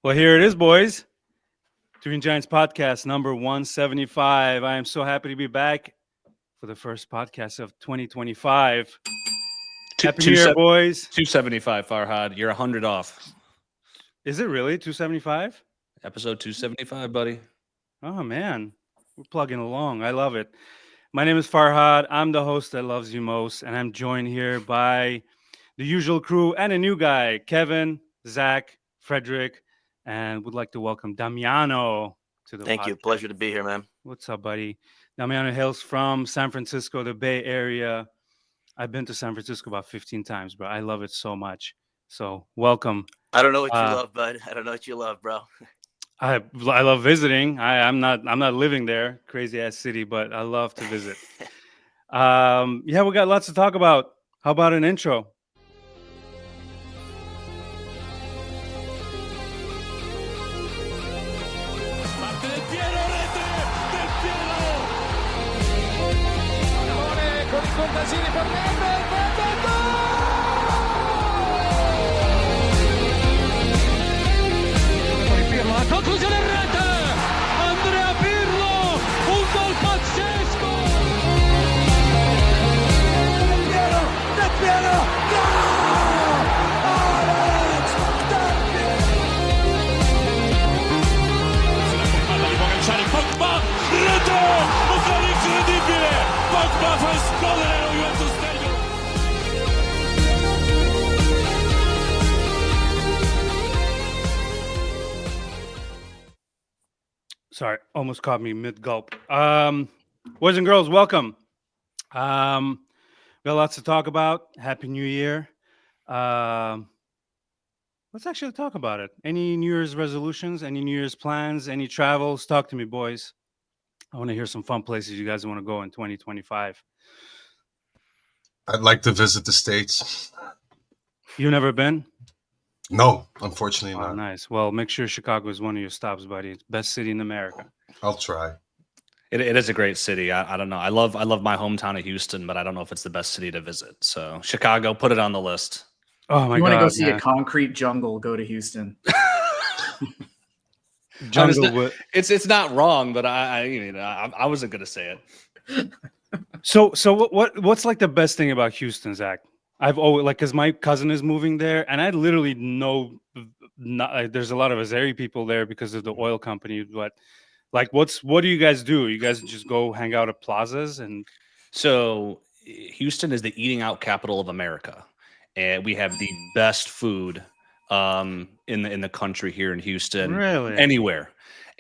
Well, here it is, boys. Turin Giants Podcast number 175. I am so happy to be back for the first podcast of 2025. Happy New Year, boys. 275, Farhad. You're 100 off. Is it really 275? Episode 275, buddy. Oh, man. We're plugging along. I love it. My name is Farhad. I'm the host that loves you most, and I'm joined here by the usual crew and a new guy, Kevin, Zach, Frederick, and would like to welcome Damiano to the Thank podcast. you. Pleasure to be here, man. What's up, buddy? Damiano hails from San Francisco, the Bay Area. I've been to San Francisco about 15 times, bro. I love it so much. So welcome. I don't know what you love, bud. I don't know what you love, bro. I love visiting. I'm not living there, crazy ass city, but I love to visit. Yeah, we got lots to talk about. How about an intro? Sorry, almost caught me mid-gulp. Boys and girls, welcome. We got lots to talk about. Happy New Year. Let's actually talk about it. Any New Year's resolutions, any New Year's plans, any travels? Talk to me, boys. I want to hear some fun places you guys want to go in 2025. I'd like to visit the States. You never been? No, unfortunately not. Nice. Well, make sure Chicago is one of your stops, buddy. It's best city in America. I'll try. It is a great city. I don't know. I love my hometown of Houston, but I don't know if it's the best city to visit. So Chicago, put it on the list. Oh my God! You want to go see a concrete jungle? Go to Houston. Jungle. It's not wrong, but I wasn't gonna say it. So what's like the best thing about Houston, Zach? I've always because my cousin is moving there, and I literally know there's a lot of Azeri people there because of the oil company. But like, what do you guys do? You guys just go hang out at plazas and. So Houston is the eating out capital of America, and we have the best food in the country here in Houston. Really? Anywhere.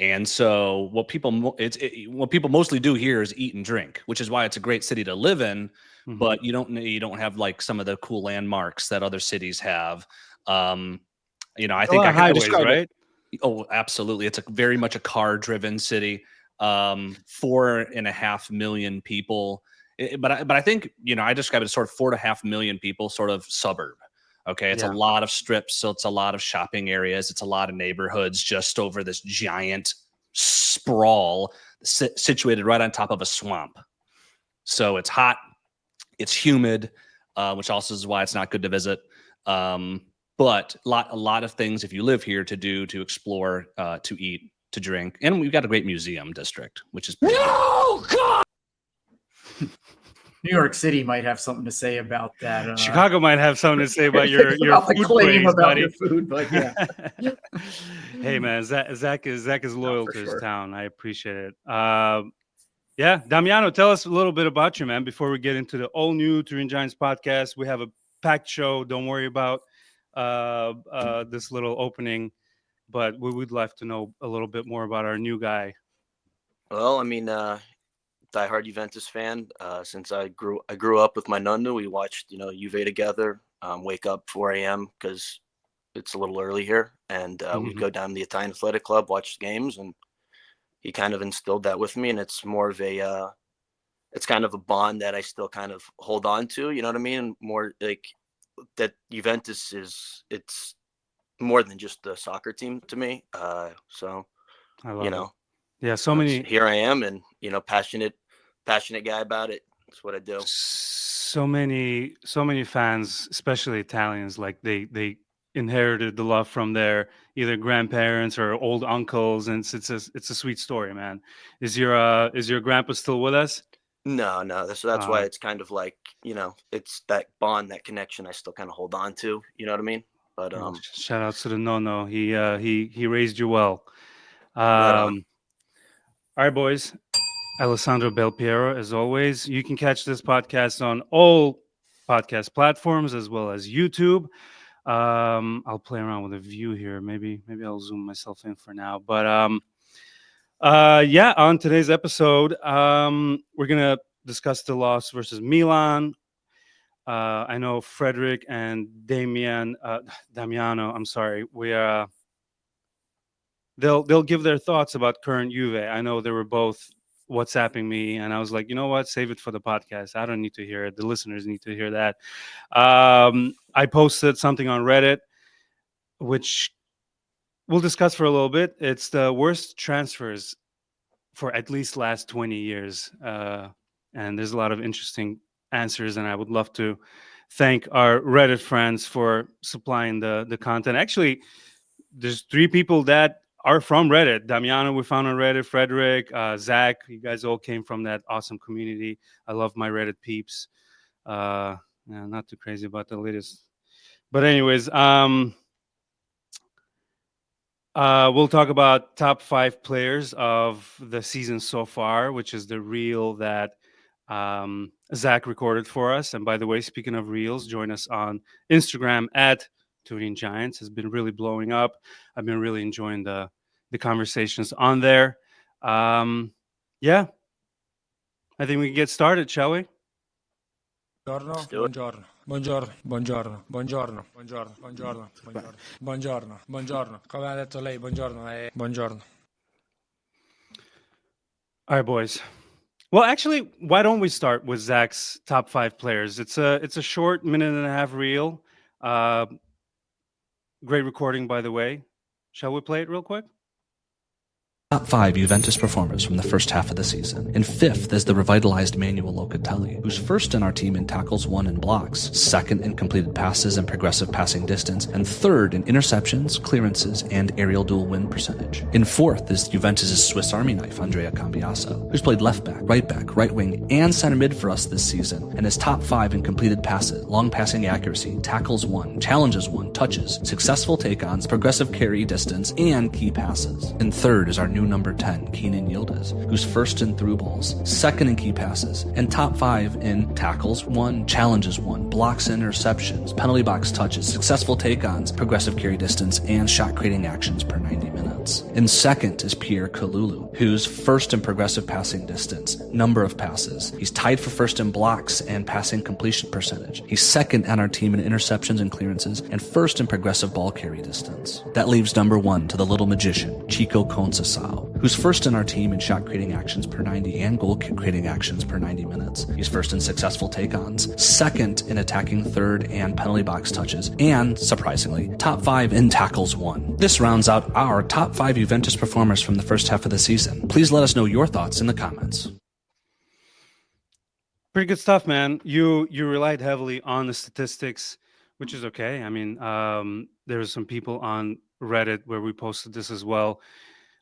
And so what people mostly do here is eat and drink, which is why it's a great city to live in. Mm-hmm. But you don't have like some of the cool landmarks that other cities have. I think I can describe right? it. Oh, absolutely. It's very much a car-driven city. 4.5 million people. But I think I describe it as sort of 4.5 million people, sort of suburb. Okay, it's a lot of strips, so it's a lot of shopping areas. It's a lot of neighborhoods just over this giant sprawl situated right on top of a swamp. So it's hot, it's humid, which also is why it's not good to visit. But a lot of things if you live here to do, to explore, to eat, to drink, and we've got a great museum district, which is God. New York City might have something to say about that. Chicago might have something to say about your food claim praise, about buddy. your food, but yeah. Hey man, Zach is loyal to his town. I appreciate it. Yeah, Damiano, tell us a little bit about you, man. Before we get into the all new Turin Giants podcast, we have a packed show. Don't worry about this little opening, but we would like to know a little bit more about our new guy. Well, I mean, diehard Juventus fan. Since I grew up with my nonno, we watched Juve together. Wake up 4 a.m. because it's a little early here, and we'd go down to the Italian Athletic Club, watch the games, and he kind of instilled that with me. And it's more of it's kind of a bond that I still kind of hold on to. You know what I mean? More like that. Juventus it's more than just a soccer team to me. So I love it. Yeah, so many. Here I am, and passionate guy about it. That's what I do. So many fans, especially Italians, like they inherited the love from their either grandparents or old uncles, and it's a sweet story, man. Is your grandpa still with us? No. That's why it's kind of like, it's that bond, that connection I still kind of hold on to. You know what I mean? But Shout out to the no. He raised you well. right on. All right, boys. Alessandro Belpiero, as always. You can catch this podcast on all podcast platforms as well as YouTube. I'll play around with a view here. Maybe I'll zoom myself in for now. But on today's episode, we're gonna discuss the loss versus Milan. I know Frederick and Damiano. I'm sorry. They'll give their thoughts about current Juve. I know they were both WhatsApping me, and I was like, you know what? Save it for the podcast. I don't need to hear it. The listeners need to hear that. I posted something on Reddit, which we'll discuss for a little bit. It's the worst transfers for at least last 20 years. And there's a lot of interesting answers, and I would love to thank our Reddit friends for supplying the content. Actually, there's 3 people that are from Reddit. Damiano, we found on Reddit. Frederick, Zach, you guys all came from that awesome community. I love my Reddit peeps. Not too crazy about the latest. But anyways, we'll talk about top 5 players of the season so far, which is the reel that Zach recorded for us. And by the way, speaking of reels, join us on Instagram at Turin Giants. Has been really blowing up. I've been really enjoying the conversations on there. I think we can get started, shall we? Buongiorno. Come ha detto lei, buongiorno. All right, boys. Well, actually, why don't we start with Zach's top 5 players? It's a short 1.5-minute reel. Great recording, by the way. Shall we play it real quick? Top 5 Juventus performers from the first half of the season. In 5th is the revitalized Manuel Locatelli, who's first in our team in tackles won and blocks, 2nd in completed passes and progressive passing distance, and 3rd in interceptions, clearances, and aerial duel win percentage. In 4th is Juventus' Swiss Army knife, Andrea Cambiasso, who's played left back, right wing, and center mid for us this season, and is top 5 in completed passes, long passing accuracy, tackles won, challenges won, touches, successful take-ons, progressive carry distance, and key passes. In 3rd is our new number 10, Keenan Yildiz, who's first in through balls, 2nd in key passes, and top 5 in tackles won, challenges won, blocks and interceptions, penalty box touches, successful take-ons, progressive carry distance, and shot creating actions per 90 minutes. In 2nd is Pierre Kalulu, who's first in progressive passing distance, number of passes. He's tied for first in blocks and passing completion percentage. He's 2nd on our team in interceptions and clearances, and first in progressive ball carry distance. That leaves number 1 to the little magician, Chico Conceição, who's first in our team in shot creating actions per 90 and goal creating actions per 90 minutes. He's first in successful take-ons, 2nd in attacking third and penalty box touches, and, surprisingly, top 5 in tackles won. This rounds out our top 5 Juventus performers from the first half of the season. Please let us know your thoughts in the comments. Pretty good stuff, man. You relied heavily on the statistics, which is okay. I mean, there were some people on Reddit where we posted this as well.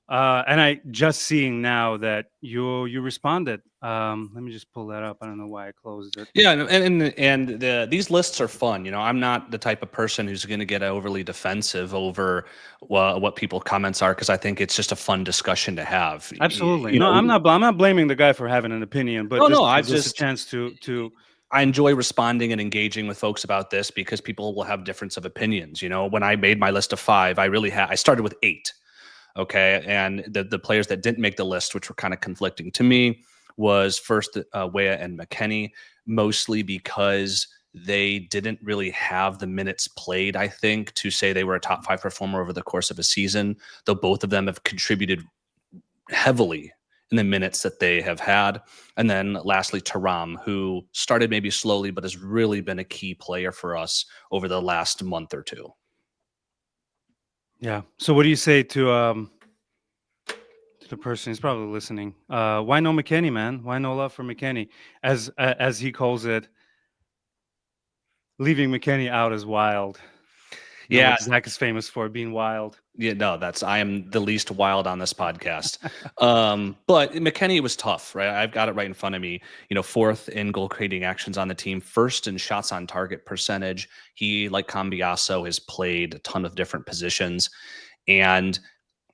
And I just seeing now that you responded. Let me just pull that up. I don't know why I closed it. Yeah, and these lists are fun. I'm not the type of person who's going to get overly defensive over what people's comments are, because I think it's just a fun discussion to have. Absolutely. I'm not blaming the guy for having an opinion, but I just a chance to. I enjoy responding and engaging with folks about this because people will have difference of opinions. When I made my list of 5, I started with 8. Okay, and the players that didn't make the list, which were kind of conflicting to me, was first Weah and McKennie, mostly because they didn't really have the minutes played, I think, to say they were a top 5 performer over the course of a season, though both of them have contributed heavily in the minutes that they have had. And then lastly, Thuram, who started maybe slowly, but has really been a key player for us over the last month or 2. Yeah. So what do you say to the person who's probably listening? Why no McKennie, man? Why no love for McKennie? As he calls it, leaving McKennie out is wild. Yeah, what Zach is famous for, being wild. Yeah, no, I am the least wild on this podcast. But McKennie was tough, right? I've got it right in front of me. Fourth in goal creating actions on the team, first in shots on target percentage. He, like Cambiaso, has played a ton of different positions. And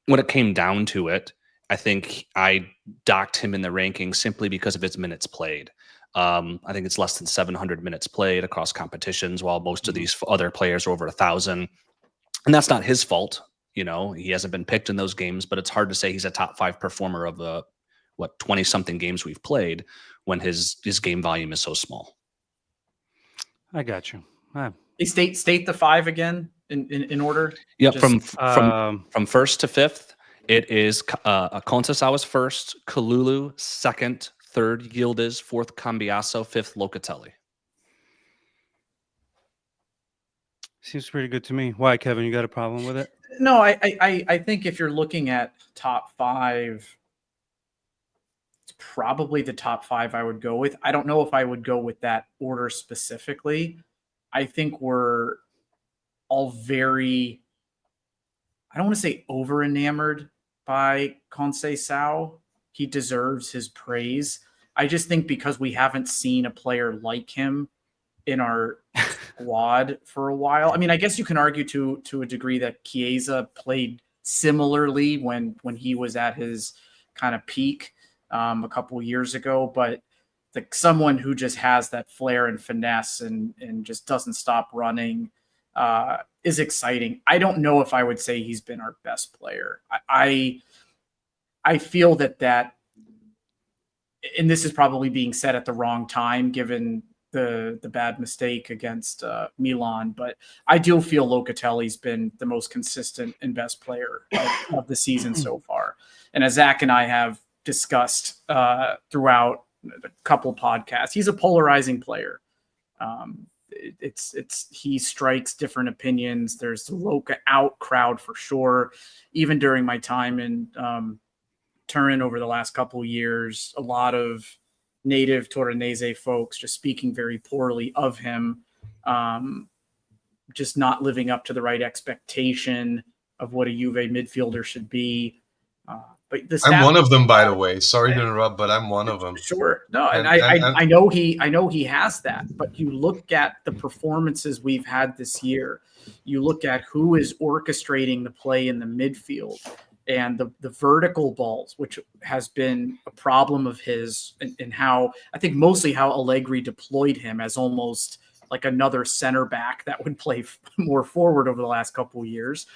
when it came down to it, I think I docked him in the rankings simply because of his minutes played. I think it's less than 700 minutes played across competitions, while most of these other players are over 1,000. And that's not his fault. He hasn't been picked in those games, but it's hard to say he's a top 5 performer of the 20-something games we've played when his game volume is so small. I got you. Hey, state the 5 again in order. Yeah, Just, from first to fifth, it is Contesawa's first, Kalulu second, third Yildiz, fourth Cambiaso, fifth Locatelli. Seems pretty good to me. Why, Kevin? You got a problem with it? No, I think if you're looking at top 5, it's probably the top 5 I would go with. I don't know if I would go with that order specifically. I think we're all very, I don't want to say over enamored by Conceição. He deserves his praise. I just think because we haven't seen a player like him in our squad for a while. I mean, I guess you can argue to a degree that Chiesa played similarly when he was at his kind of peak a couple years ago, but like someone who just has that flair and finesse and just doesn't stop running is exciting. I don't know if I would say he's been our best player. I feel that, and this is probably being said at the wrong time given the bad mistake against Milan, but I do feel Locatelli's been the most consistent and best player of the season so far. And as Zach and I have discussed throughout a couple podcasts, he's a polarizing player. He strikes different opinions. There's the Loca out crowd for sure. Even during my time in Turin over the last couple of years, a lot of native Torinese folks just speaking very poorly of him, just not living up to the right expectation of what a Juve midfielder should be. But I'm one of them, by the way. Sorry to interrupt, but I'm one of them. Sure. No, and I know he has that, but you look at the performances we've had this year, you look at who is orchestrating the play in the midfield and the vertical balls, which has been a problem of his, and how I think mostly how Allegri deployed him as almost like another center back that would play more forward over the last couple of years.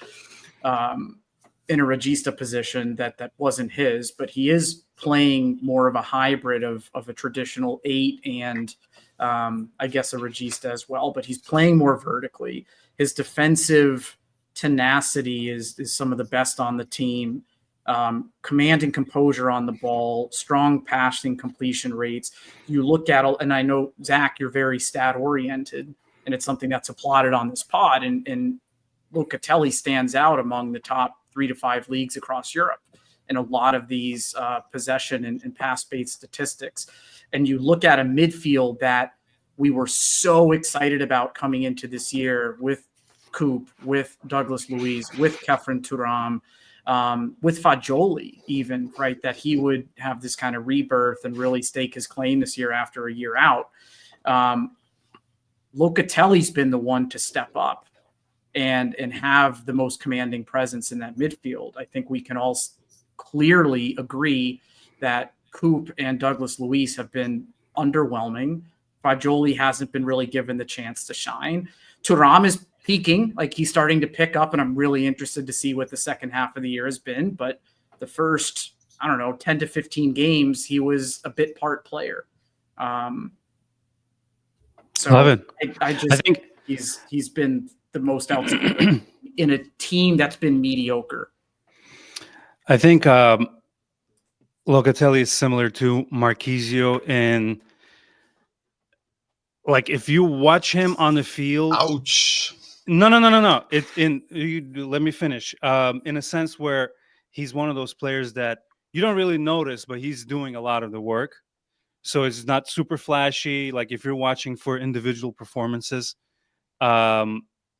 In a regista position that wasn't his, but he is playing more of a hybrid of a traditional 8 and I guess a regista as well, but he's playing more vertically. His defensive tenacity is some of the best on the team. Command and composure on the ball, strong passing completion rates. You look at, and I know, Zach, you're very stat oriented, and it's something that's applauded on this pod, and Locatelli stands out among the top 3 to 5 leagues across Europe in a lot of these possession and pass-based statistics. And you look at a midfield that we were so excited about coming into this year with Coop, with Douglas Luiz, with Kefren Turam, with Fagioli even, right, that he would have this kind of rebirth and really stake his claim this year after a year out. Locatelli's been the one to step up and have the most commanding presence in that midfield. I think we can all clearly agree that Coop and Douglas Luiz have been underwhelming. Fagioli hasn't been really given the chance to shine. Thuram is peaking, like he's starting to pick up, and I'm really interested to see what the second half of the year has been. But the first, 10 to 15 games, he was a bit part player. So Love it. I think he's been the most outstanding in a team that's been mediocre. I think Locatelli is similar to Marquisio in, like, if you watch him on the field. Ouch. No. Let me finish. In a sense where he's one of those players that you don't really notice, but he's doing a lot of the work. So it's not super flashy. Like if you're watching for individual performances,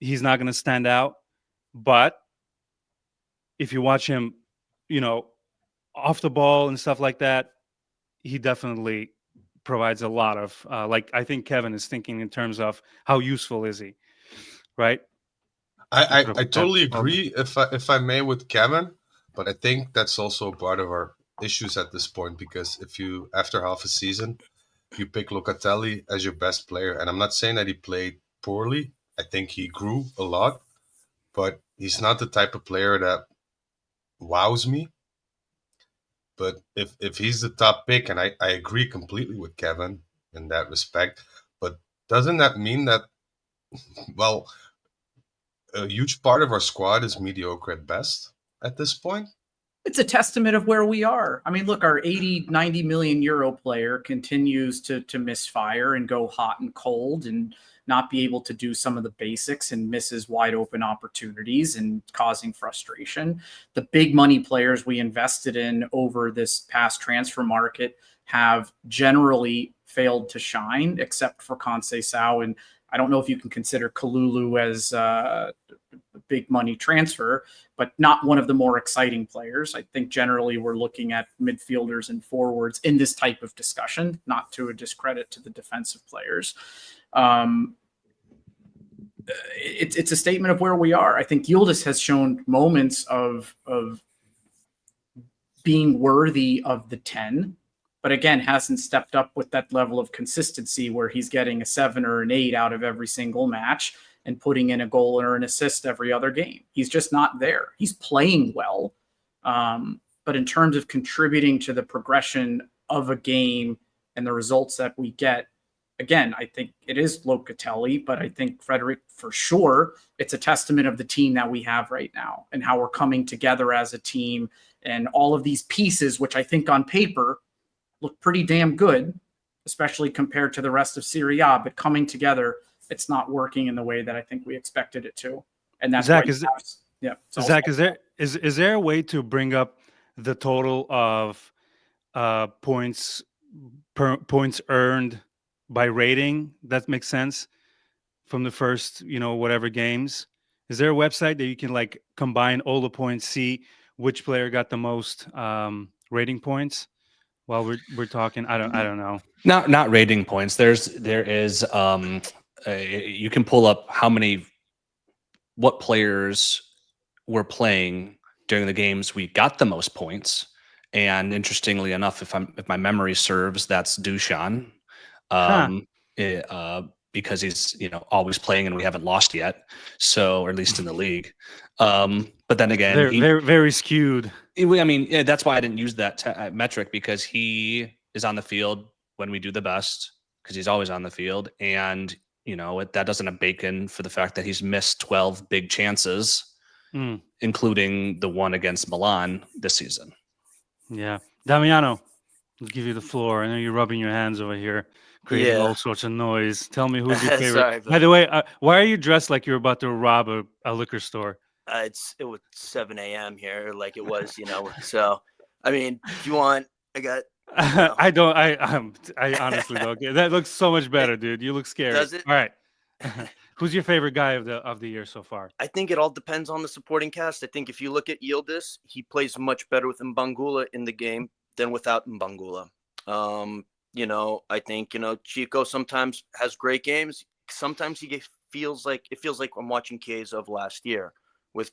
he's not going to stand out. But if you watch him, off the ball and stuff like that, he definitely provides a lot of I think Kevin is thinking in terms of how useful is he, right? I totally agree, if I may, with Kevin, but I think that's also part of our issues at this point, because if you, after half a season, you pick Locatelli as your best player, and I'm not saying that he played poorly. I think he grew a lot, but he's not the type of player that wows me. But if he's the top pick, and I agree completely with Kevin in that respect, but doesn't that mean that, well, a huge part of our squad is mediocre at best at this point? It's a testament of where we are. I mean, look, our 80, 90 million euro player continues to misfire and go hot and cold and not be able to do some of the basics and misses wide open opportunities and causing frustration. The big money players we invested in over this past transfer market have generally failed to shine, except for Conceição. And I don't know if you can consider Kalulu as a big money transfer, but not one of the more exciting players. I think generally we're looking at midfielders and forwards in this type of discussion, not to a discredit to the defensive players. It's a statement of where we are. I think Yildiz has shown moments of being worthy of the 10, but again, hasn't stepped up with that level of consistency where he's getting a 7 or an 8 out of every single match and putting in a goal or an assist every other game. He's just not there. He's playing well, but in terms of contributing to the progression of a game and the results that we get, again, I think it is Locatelli, but I think, Frederick, for sure, it's a testament of the team that we have right now and how we're coming together as a team, and all of these pieces, which I think on paper look pretty damn good, especially compared to the rest of Serie A, but coming together, it's not working in the way that I think we expected it to. And that's Zach, Zach, is there a way to bring up the total of points earned by rating that makes sense from the first, whatever games? Is there a website that you can combine all the points, see which player got the most rating points while we're talking? I don't know. Not rating points. There is you can pull up what players were playing during the games we got the most points. And interestingly enough, if my memory serves, that's Dusan. Because he's always playing and we haven't lost yet, or at least in the league. But then again, very very skewed. I mean, that's why I didn't use that metric, because he is on the field when we do the best, because he's always on the field, and that doesn't bake in for the fact that he's missed 12 big chances, including the one against Milan this season. Yeah, Damiano, I'll give you the floor. I know you're rubbing your hands over here, creating all sorts of noise. Tell me who's your favorite. Sorry, by the way, why are you dressed like you're about to rob a liquor store? It was 7 a.m. here, like it was, So, I mean, if you want, I got. I don't. I honestly don't. That looks so much better, dude. You look scary. Does it? All right. Who's your favorite guy of the year so far? I think it all depends on the supporting cast. I think if you look at Yildiz, he plays much better with Mbangula in the game than without Mbangula. I think, Chico sometimes has great games. Sometimes it feels like I'm watching Chiesa of last year with,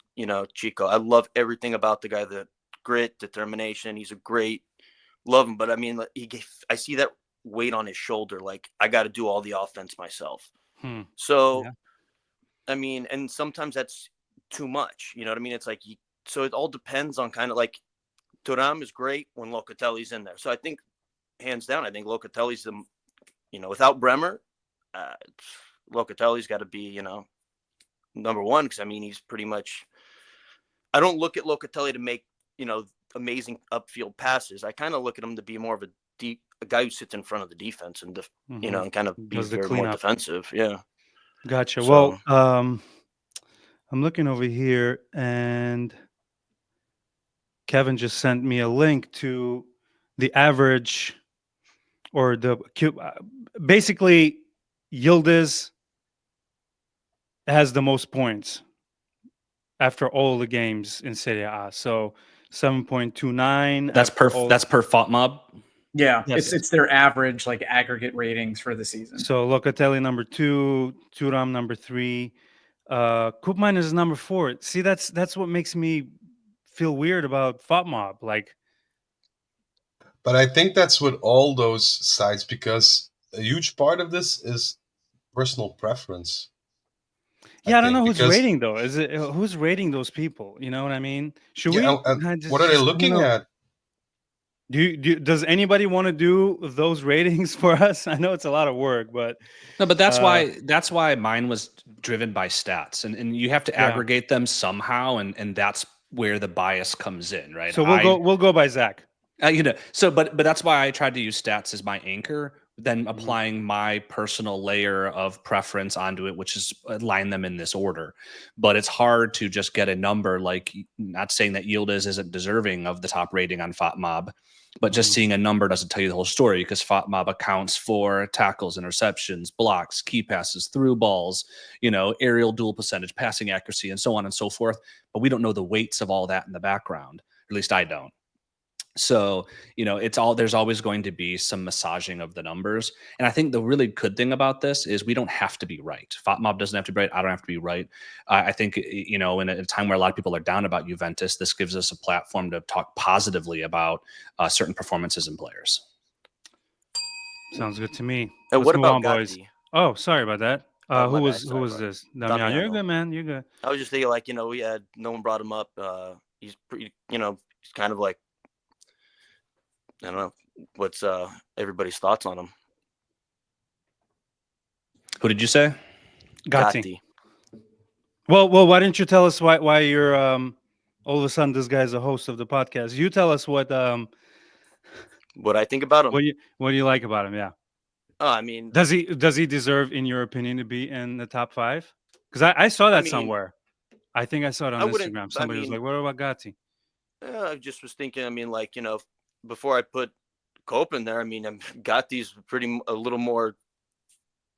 Chico. I love everything about the guy, the grit, determination. He's a great, love him. But I mean, I see that weight on his shoulder. Like, I got to do all the offense myself. So, yeah. I mean, and sometimes that's too much. You know what I mean? It's like, so it all depends on kind of like, Thuram is great when Locatelli's in there. So I think, hands down, I think Locatelli's without Bremer, Locatelli's got to be, number one. Because I mean, he's pretty much. I don't look at Locatelli to make amazing upfield passes. I kind of look at him to be more of a guy who sits in front of the defense and and kind of be very more defensive. Yeah. Gotcha. So, well, I'm looking over here, and Kevin just sent me a link to the average, or basically Yildiz has the most points after all the games in Serie A. So 7.29. That's per FOTMob. Yeah, Yes. it's their average like aggregate ratings for the season. So Locatelli number 2, Thuram number 3, Koopman is number 4. See, that's what makes me feel weird about FOTMob. Like, but I think that's with all those sites, because a huge part of this is personal preference. yeah, I don't know who's rating though. Is it who's rating those people? You know what I mean? Should we? What are they looking at? Does anybody want to do those ratings for us? I know it's a lot of work, but no, but that's why mine was driven by stats, and you have to aggregate them somehow, and that's where the bias comes in, right? So we'll go by Zach. But that's why I tried to use stats as my anchor, then applying my personal layer of preference onto it, which is align them in this order. But it's hard to just get a number. Like, not saying that Yildiz isn't deserving of the top rating on FOTMob, but just seeing a number doesn't tell you the whole story, because FOTMob accounts for tackles, interceptions, blocks, key passes, through balls, aerial duel percentage, passing accuracy, and so on and so forth. But we don't know the weights of all that in the background. At least I don't. So, there's always going to be some massaging of the numbers. And I think the really good thing about this is we don't have to be right. FOTMob doesn't have to be right. I don't have to be right. I think, in a time where a lot of people are down about Juventus, this gives us a platform to talk positively about certain performances and players. Sounds good to me. And what about boys? Oh, sorry about that. Who was this? Damiano. You're good, man. You're good. I was just thinking, we had no one brought him up. He's pretty, he's kind of like, I don't know. What's everybody's thoughts on him? Who did you say? Gatti. Well, why didn't you tell us why you're all of a sudden this guy's a host of the podcast? You tell us what I think about him. What do you like about him? Yeah. I mean, does he deserve, in your opinion, to be in the top 5? Because I saw that somewhere. I think I saw it on Instagram. Somebody was like, "What about Gatti?" I just was thinking. Before I put Cope in there, Gatti's a little more,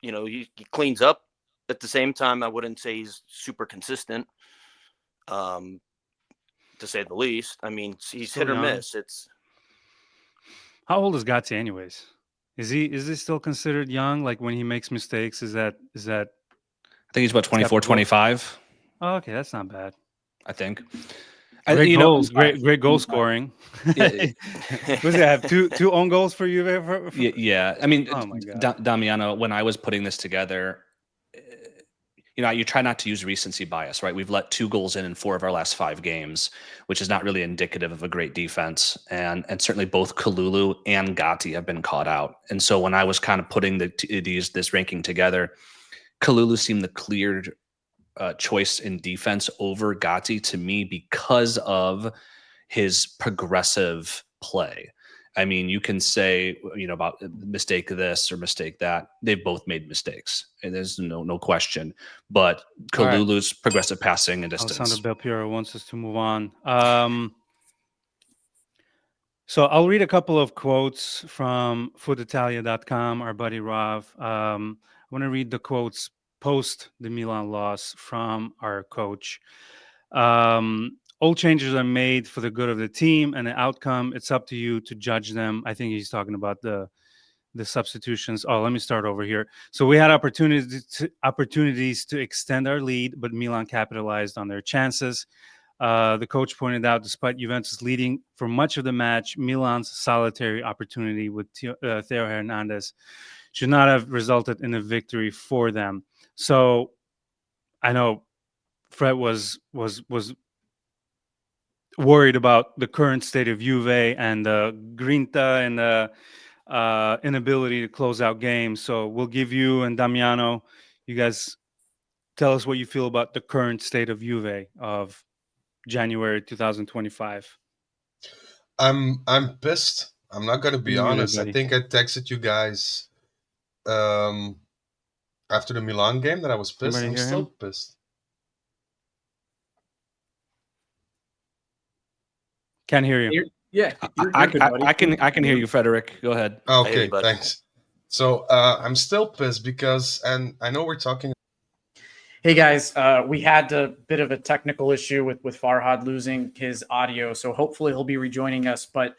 he cleans up. At the same time, I wouldn't say he's super consistent, to say the least. He's hit or miss. How old is Gatti anyways? Is he still considered young? Like, when he makes mistakes, is that? I think he's about 24, 25. Oh, okay, that's not bad. I think. Great goals, great goal scoring. Yeah. Was it have two own goals for you? Yeah. Oh my God. Damiano, when I was putting this together, you try not to use recency bias, right? We've let 2 goals in 4 of our last 5 games, which is not really indicative of a great defense. And certainly both Kalulu and Gatti have been caught out. And so when I was kind of putting this ranking together, Kalulu seemed the clear choice in defense over Gatti to me because of his progressive play. You can say, about mistake this or mistake that. They've both made mistakes, and there's no question. But Kalulu's progressive passing and distance. Alessandro Belpiero wants us to move on. So I'll read a couple of quotes from footitalia.com, our buddy Rav. I want to read the quotes post the Milan loss from our coach. All changes are made for the good of the team and the outcome. It's up to you to judge them. I think he's talking about the substitutions. Oh, let me start over here. So we had opportunities to extend our lead, but Milan capitalized on their chances. The coach pointed out, despite Juventus leading for much of the match, Milan's solitary opportunity with Theo Hernandez should not have resulted in a victory for them. So I know Fred was worried about the current state of Juve and the grinta and the inability to close out games. So we'll give you and Damiano, you guys tell us what you feel about the current state of Juve of January 2025. I'm pissed. I'm not gonna be honest. I think I texted you guys after the Milan game that I was pissed. I'm still pissed. Can't hear you. Yeah, I can hear you, Frederick. Go ahead. Okay, thanks. So I'm still pissed because, and I know we're talking. Hey guys, we had a bit of a technical issue with Farhad losing his audio, so hopefully he'll be rejoining us. But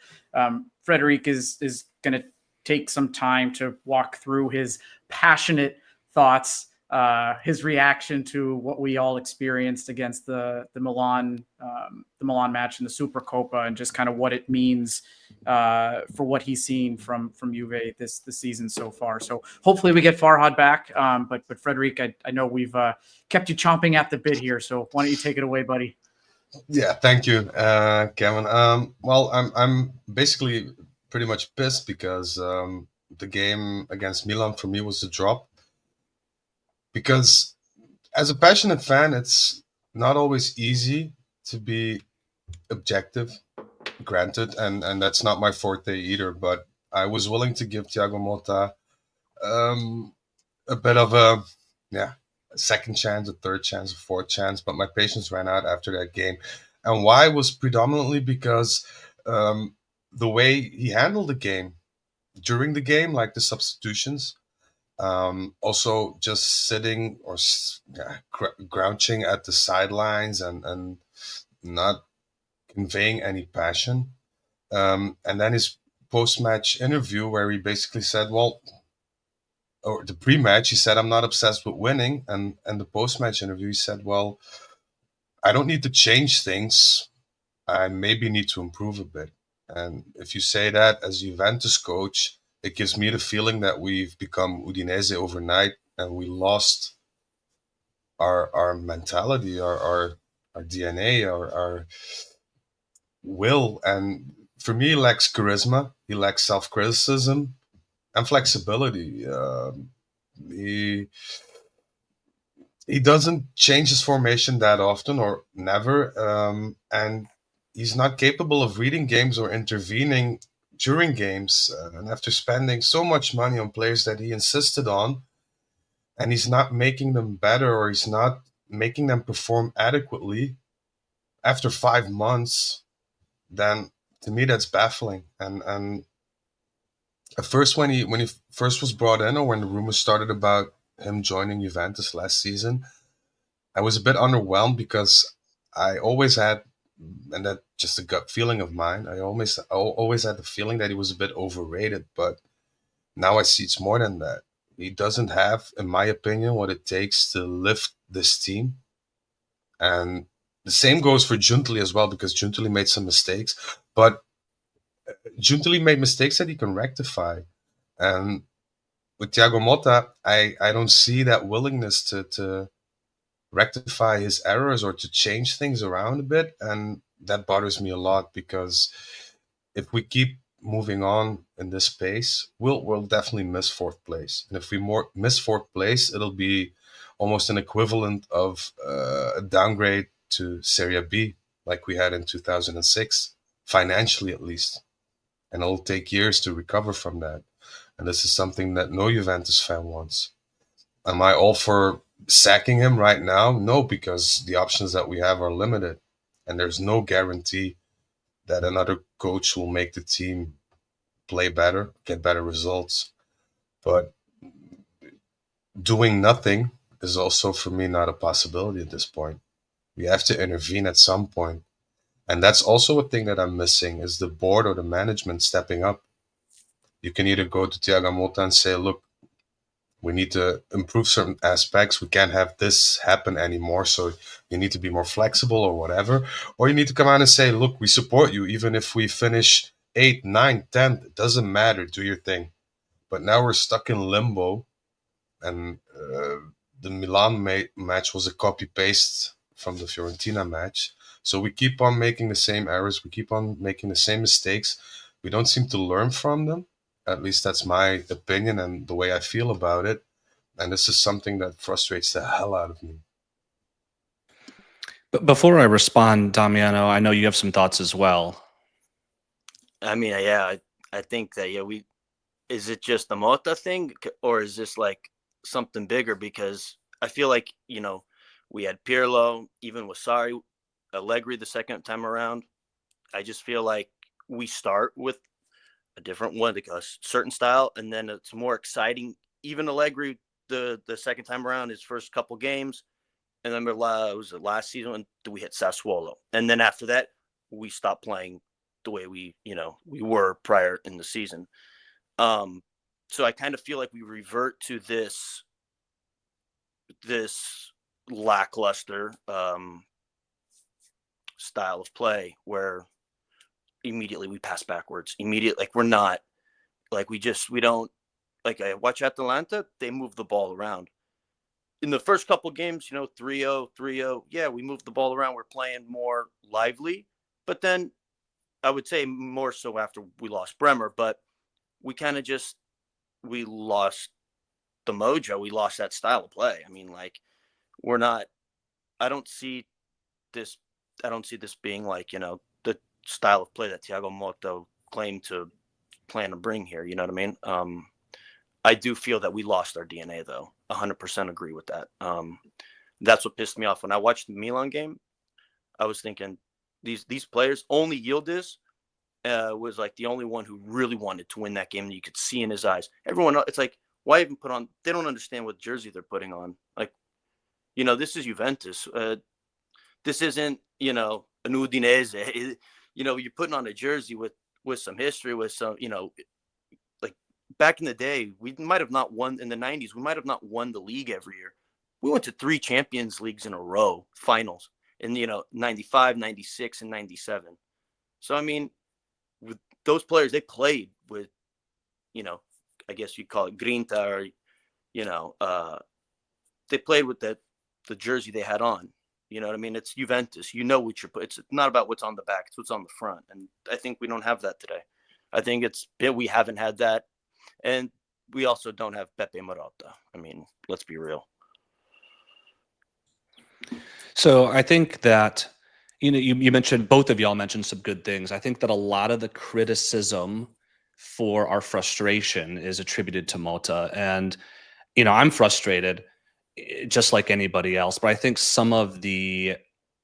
Frederic is going to take some time to walk through his passionate thoughts, his reaction to what we all experienced against the Milan match in the Supercoppa, and just kind of what it means for what he's seen from Juve this season so far. So hopefully we get Farhad back. But Frederic, I know we've kept you chomping at the bit here, so why don't you take it away, buddy? Yeah, thank you, Kevin. Well, I'm basically pretty much pissed because the game against Milan for me was a drop. Because as a passionate fan, it's not always easy to be objective, granted, and that's not my forte either. But I was willing to give Thiago Motta a bit of a second chance, a third chance, a fourth chance, but my patience ran out after that game. And why was predominantly because the way he handled the game during the game, like the substitutions, also just sitting or crouching at the sidelines and not conveying any passion. And then his post-match interview where he basically said, well, or the pre-match, he said, I'm not obsessed with winning. And the post-match interview, he said, well, I don't need to change things. I maybe need to improve a bit. And if you say that as a Juventus coach, it gives me the feeling that we've become Udinese overnight and we lost our mentality, our DNA, our will. And for me, he lacks charisma. He lacks self-criticism and flexibility. He doesn't change his formation that often or never, and he's not capable of reading games or intervening during games. And after spending so much money on players that he insisted on, and he's not making them better or he's not making them perform adequately after 5 months, then to me that's baffling. And at first, when he first was brought in, or when the rumors started about him joining Juventus last season, I was a bit underwhelmed because I always had, and that's just a gut feeling of mine, I always had the feeling that he was a bit overrated. But now I see it's more than that. He doesn't have, in my opinion, what it takes to lift this team. And the same goes for Giuntoli as well, because Giuntoli made some mistakes. But Giuntoli made mistakes that he can rectify. And with Thiago Motta, I don't see that willingness to rectify his errors or to change things around a bit. And that bothers me a lot, because if we keep moving on in this pace, we'll definitely miss fourth place. And if we miss fourth place, it'll be almost an equivalent of a downgrade to Serie B, like we had in 2006, financially at least. And it'll take years to recover from that. And this is something that no Juventus fan wants. Am I all for sacking him right now? No, because the options that we have are limited. And there's no guarantee that another coach will make the team play better, get better results. But doing nothing is also, for me, not a possibility at this point. We have to intervene at some point. And that's also a thing that I'm missing, is the board or the management stepping up. You can either go to Thiago Motta and say, look, we need to improve certain aspects. We can't have this happen anymore. So you need to be more flexible or whatever. Or you need to come out and say, look, we support you. Even if we finish 8th, 9th, 10th, it doesn't matter. Do your thing. But now we're stuck in limbo. And the Milan match was a copy-paste from the Fiorentina match. So we keep on making the same errors. We keep on making the same mistakes. We don't seem to learn from them. At least that's my opinion and the way I feel about it. And this is something that frustrates the hell out of me. But before I respond, Damiano, I know you have some thoughts as well. I mean, yeah, I think that, is it just the Motta thing, or is this like something bigger? Because I feel like, we had Pirlo, even with Sarri, Allegri the second time around. I just feel like we start with a different one, like a certain style, and then it's more exciting. Even Allegri, the second time around, his first couple games, And then was it last season when we hit Sassuolo, and then after that we stopped playing the way we were prior in the season. So I kind of feel like we revert to this lackluster style of play where immediately we pass backwards. Like we're not like we don't like. I watch Atalanta, they move the ball around. In the first couple games, 3-0, 3-0. Yeah, we moved the ball around. We're playing more lively. But then I would say more so after we lost Bremer. But we kind of we lost the mojo. We lost that style of play. I mean, like, we're not – I don't see this being like, the style of play that Thiago Motta claimed to plan to bring here. You know what I mean? I do feel that we lost our DNA, though. 100% agree with that. That's what pissed me off. When I watched the Milan game, I was thinking these players, only Yildiz was like the only one who really wanted to win that game. You could see in his eyes. Everyone else, it's like, why even put on? They don't understand what jersey they're putting on. Like, this is Juventus. This isn't, an Udinese. You're putting on a jersey with some history, with some, back in the day, we might have not won in the 90s. We might have not won the league every year. We went to 3 Champions Leagues in a row, finals in, 95, 96, and 97. So, I mean, with those players, they played with, I guess you'd call it grinta, or, they played with the jersey they had on. You know what I mean? It's Juventus. What you're putting. It's not about what's on the back. It's what's on the front. And I think we don't have that today. I think we haven't had that. And we also don't have Pepe Marotta. I mean, let's be real. So I think that, you mentioned, both of y'all mentioned some good things. I think that a lot of the criticism for our frustration is attributed to Motta. And, I'm frustrated just like anybody else, but I think some of the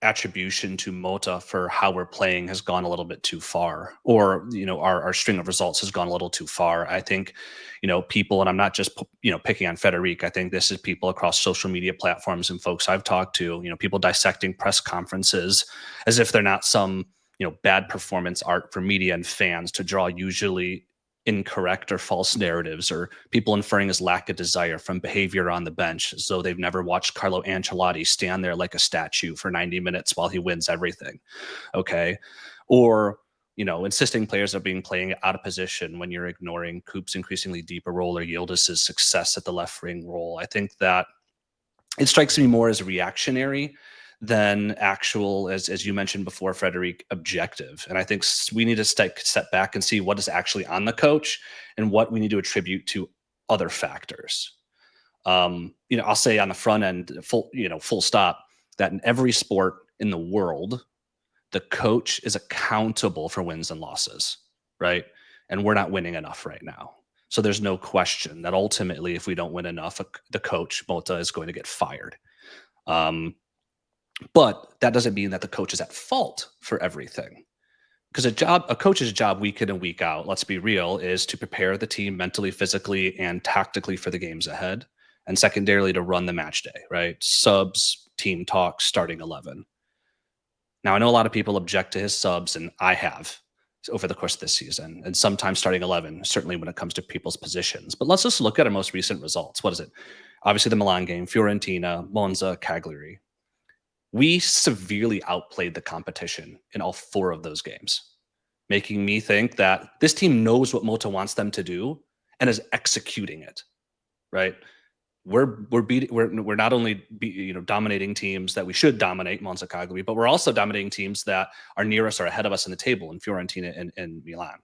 attribution to Motta for how we're playing has gone a little bit too far, or our string of results has gone a little too far. I think people, and I'm not just picking on Federic, I think this is people across social media platforms and folks I've talked to, people dissecting press conferences as if they're not some bad performance art for media and fans to draw usually incorrect or false narratives, or people inferring his lack of desire from behavior on the bench, as though they've never watched Carlo Ancelotti stand there like a statue for 90 minutes while he wins everything. Okay. Or, insisting players are playing out of position when you're ignoring Coop's increasingly deeper role or Yildiz's success at the left wing role. I think that it strikes me more as reactionary than actual, as you mentioned before, Frederic, objective. And I think we need to step back and see what is actually on the coach and what we need to attribute to other factors. I'll say on the front end, full stop, that in every sport in the world, the coach is accountable for wins and losses, right? And we're not winning enough right now. So there's no question that ultimately, if we don't win enough, the coach, Motta, is going to get fired. But that doesn't mean that the coach is at fault for everything. Because a coach's job week in and week out, let's be real, is to prepare the team mentally, physically, and tactically for the games ahead. And secondarily, to run the match day, right? Subs, team talk, starting 11. Now, I know a lot of people object to his subs, and I have over the course of this season, and sometimes starting 11, certainly when it comes to people's positions. But let's just look at our most recent results. What is it? Obviously, the Milan game, Fiorentina, Monza, Cagliari. We severely outplayed the competition in all 4 of those games, making me think that this team knows what Motta wants them to do and is executing it, right? We're not only dominating teams that we should dominate, Monza, Cagliari, but we're also dominating teams that are near us or ahead of us in the table in Fiorentina and Milan.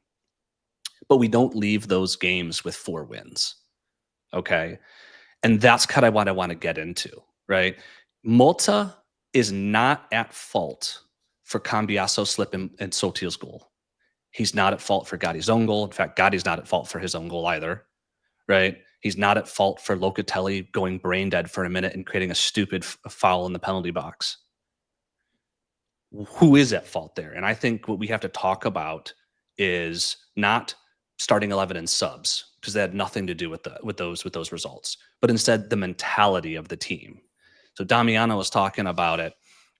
But we don't leave those games with 4 wins, okay? And that's kind of what I want to get into, right? Motta is not at fault for Cambiaso's slip and Sotil's goal. He's not at fault for Gotti's own goal. In fact, Gotti's not at fault for his own goal either, right? He's not at fault for Locatelli going brain dead for a minute and creating a stupid foul in the penalty box. Who is at fault there? And I think what we have to talk about is not starting 11 and subs, because they had nothing to do with those results, but instead the mentality of the team. So Damiano was talking about it,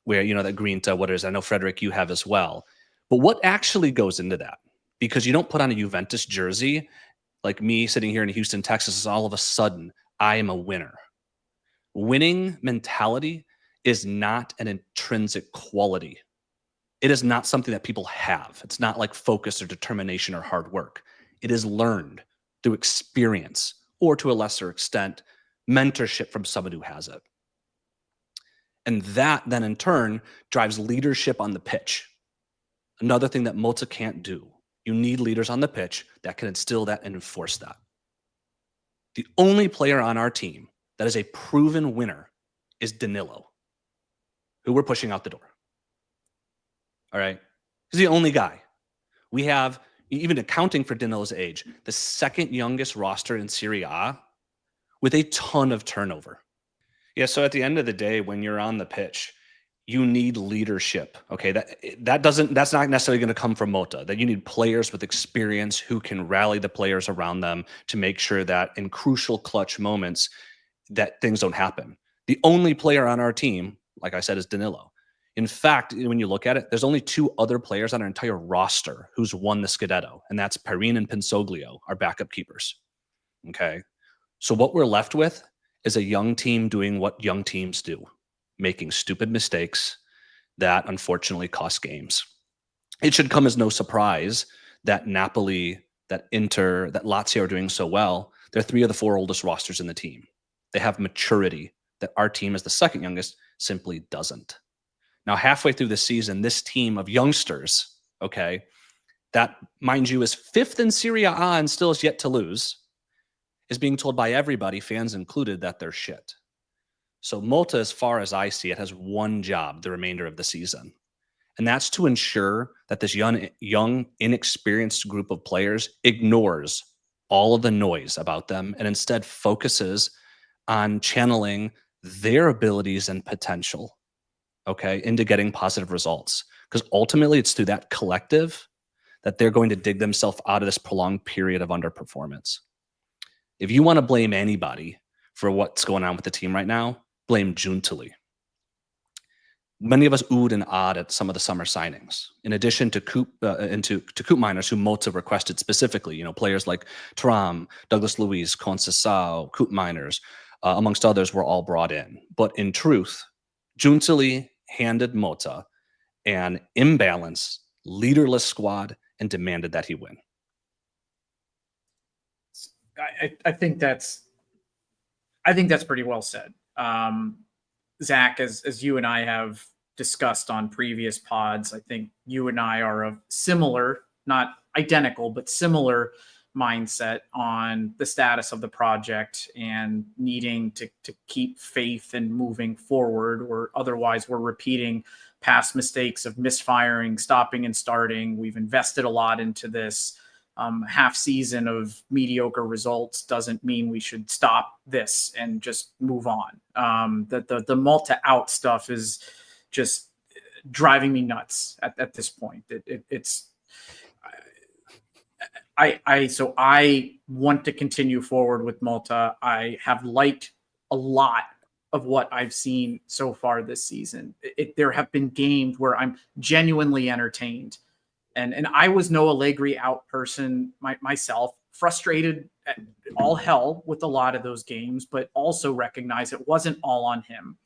where, that Grinta, what it is, I know, Frederick, you have as well. But what actually goes into that? Because you don't put on a Juventus jersey like me sitting here in Houston, Texas, is all of a sudden, I am a winner. Winning mentality is not an intrinsic quality. It is not something that people have. It's not like focus or determination or hard work. It is learned through experience, or to a lesser extent, mentorship from someone who has it. And that then in turn drives leadership on the pitch. Another thing that Mota can't do. You need leaders on the pitch that can instill that and enforce that. The only player on our team that is a proven winner is Danilo, who we're pushing out the door. All right? He's the only guy. We have, even accounting for Danilo's age, the second youngest roster in Serie A with a ton of turnover. Yeah, so at the end of the day, when you're on the pitch, you need leadership. Okay, that's not necessarily going to come from Mota. That you need players with experience who can rally the players around them to make sure that in crucial clutch moments that things don't happen. The only player on our team, like I said, is Danilo. In fact, when you look at it, there's only two other players on our entire roster who's won the Scudetto, and that's Perrin and Pensoglio, our backup keepers. Okay, so what we're left with is a young team doing what young teams do, making stupid mistakes that unfortunately cost games. It should come as no surprise that Napoli, that Inter, that Lazio are doing so well. They're three of the four oldest rosters in the team. They have maturity that our team, as the second youngest, simply doesn't. Now, halfway through the season, this team of youngsters, okay, that, mind you, is fifth in Serie A and still is yet to lose, is being told by everybody, fans included, that they're shit. So Mota, as far as I see it, has one job the remainder of the season. And that's to ensure that this young, inexperienced group of players ignores all of the noise about them and instead focuses on channeling their abilities and potential, okay, into getting positive results. Because ultimately, it's through that collective that they're going to dig themselves out of this prolonged period of underperformance. If you want to blame anybody for what's going on with the team right now, blame Giuntoli. Many of us oohed and awed at some of the summer signings. In addition to Coop miners who Mota requested specifically, players like Thuram, Douglas Luiz, Conceição, Coop miners, amongst others, were all brought in. But in truth, Giuntoli handed Mota an imbalanced, leaderless squad and demanded that he win. I think that's pretty well said. Zach, as you and I have discussed on previous pods, I think you and I are of similar, not identical, but similar mindset on the status of the project and needing to keep faith and moving forward, or otherwise we're repeating past mistakes of misfiring, stopping and starting. We've invested a lot into this. Half season of mediocre results doesn't mean we should stop this and just move on. The Malta out stuff is just driving me nuts at this point. So I want to continue forward with Malta. I have liked a lot of what I've seen so far this season. There have been games where I'm genuinely entertained. And I was no Allegri out person myself, frustrated at all hell with a lot of those games, but also recognize it wasn't all on him.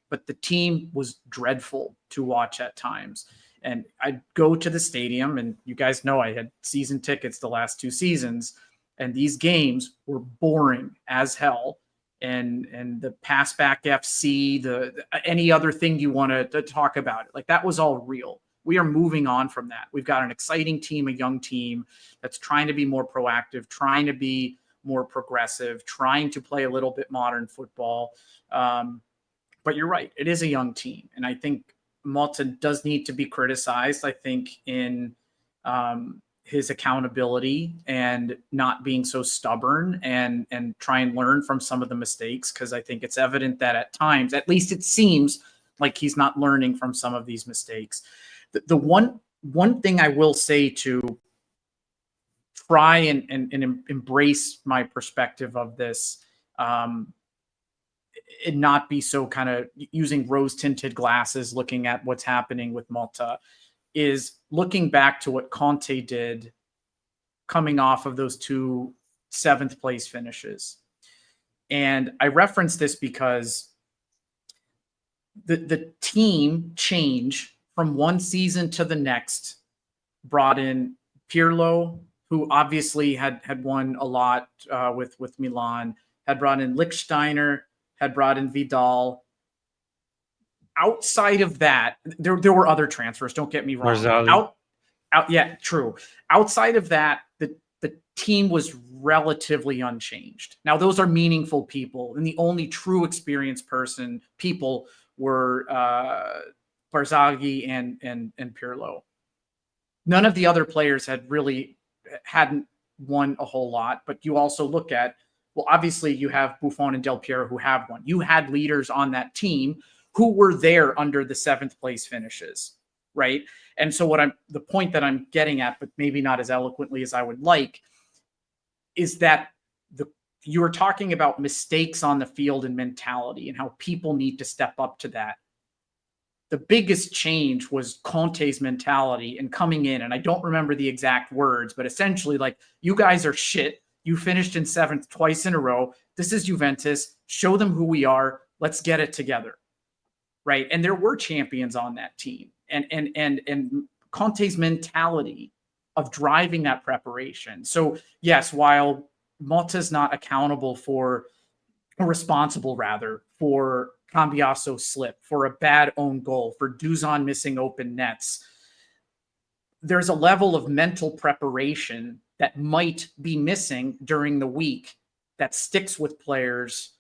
But the team was dreadful to watch at times. And I'd go to the stadium, and you guys know I had season tickets the last two seasons, and these games were boring as hell. And the pass back FC, any other thing you want to talk about, like that was all real. We are moving on from that. We've got an exciting team, a young team that's trying to be more proactive, trying to be more progressive, trying to play a little bit modern football. But you're right. It is a young team. And I think Malta does need to be criticized, I think, in his accountability and not being so stubborn and try and learn from some of the mistakes. Because I think it's evident that at times, at least it seems like he's not learning from some of these mistakes. The one thing I will say to try and embrace my perspective of this, and not be so kind of using rose-tinted glasses looking at what's happening with Malta, is looking back to what Conte did coming off of those 2 7th place finishes. And I reference this because the team change from one season to the next brought in Pirlo, who obviously had won a lot with Milan, had brought in Lichtsteiner, had brought in Vidal. Outside of that, there were other transfers, don't get me wrong. Yeah, true. Outside of that, the team was relatively unchanged. Now, those are meaningful people, and the only true experienced people were Barzaghi and Pirlo. None of the other players hadn't won a whole lot, but you also look at, well, obviously you have Buffon and Del Piero who have won. You had leaders on that team who were there under the 7th place finishes, right? And so the point that I'm getting at, but maybe not as eloquently as I would like, is that you were talking about mistakes on the field and mentality and how people need to step up to that. The biggest change was Conte's mentality and coming in, and I don't remember the exact words, but essentially like, you guys are shit. You finished in 7th twice in a row. This is Juventus. Show them who we are. Let's get it together. Right. And there were champions on that team. And Conte's mentality of driving that preparation. So yes, while Motta's not accountable responsible for Cambiaso's slip, for a bad own goal, for Duzon missing open nets, there's a level of mental preparation that might be missing during the week that sticks with players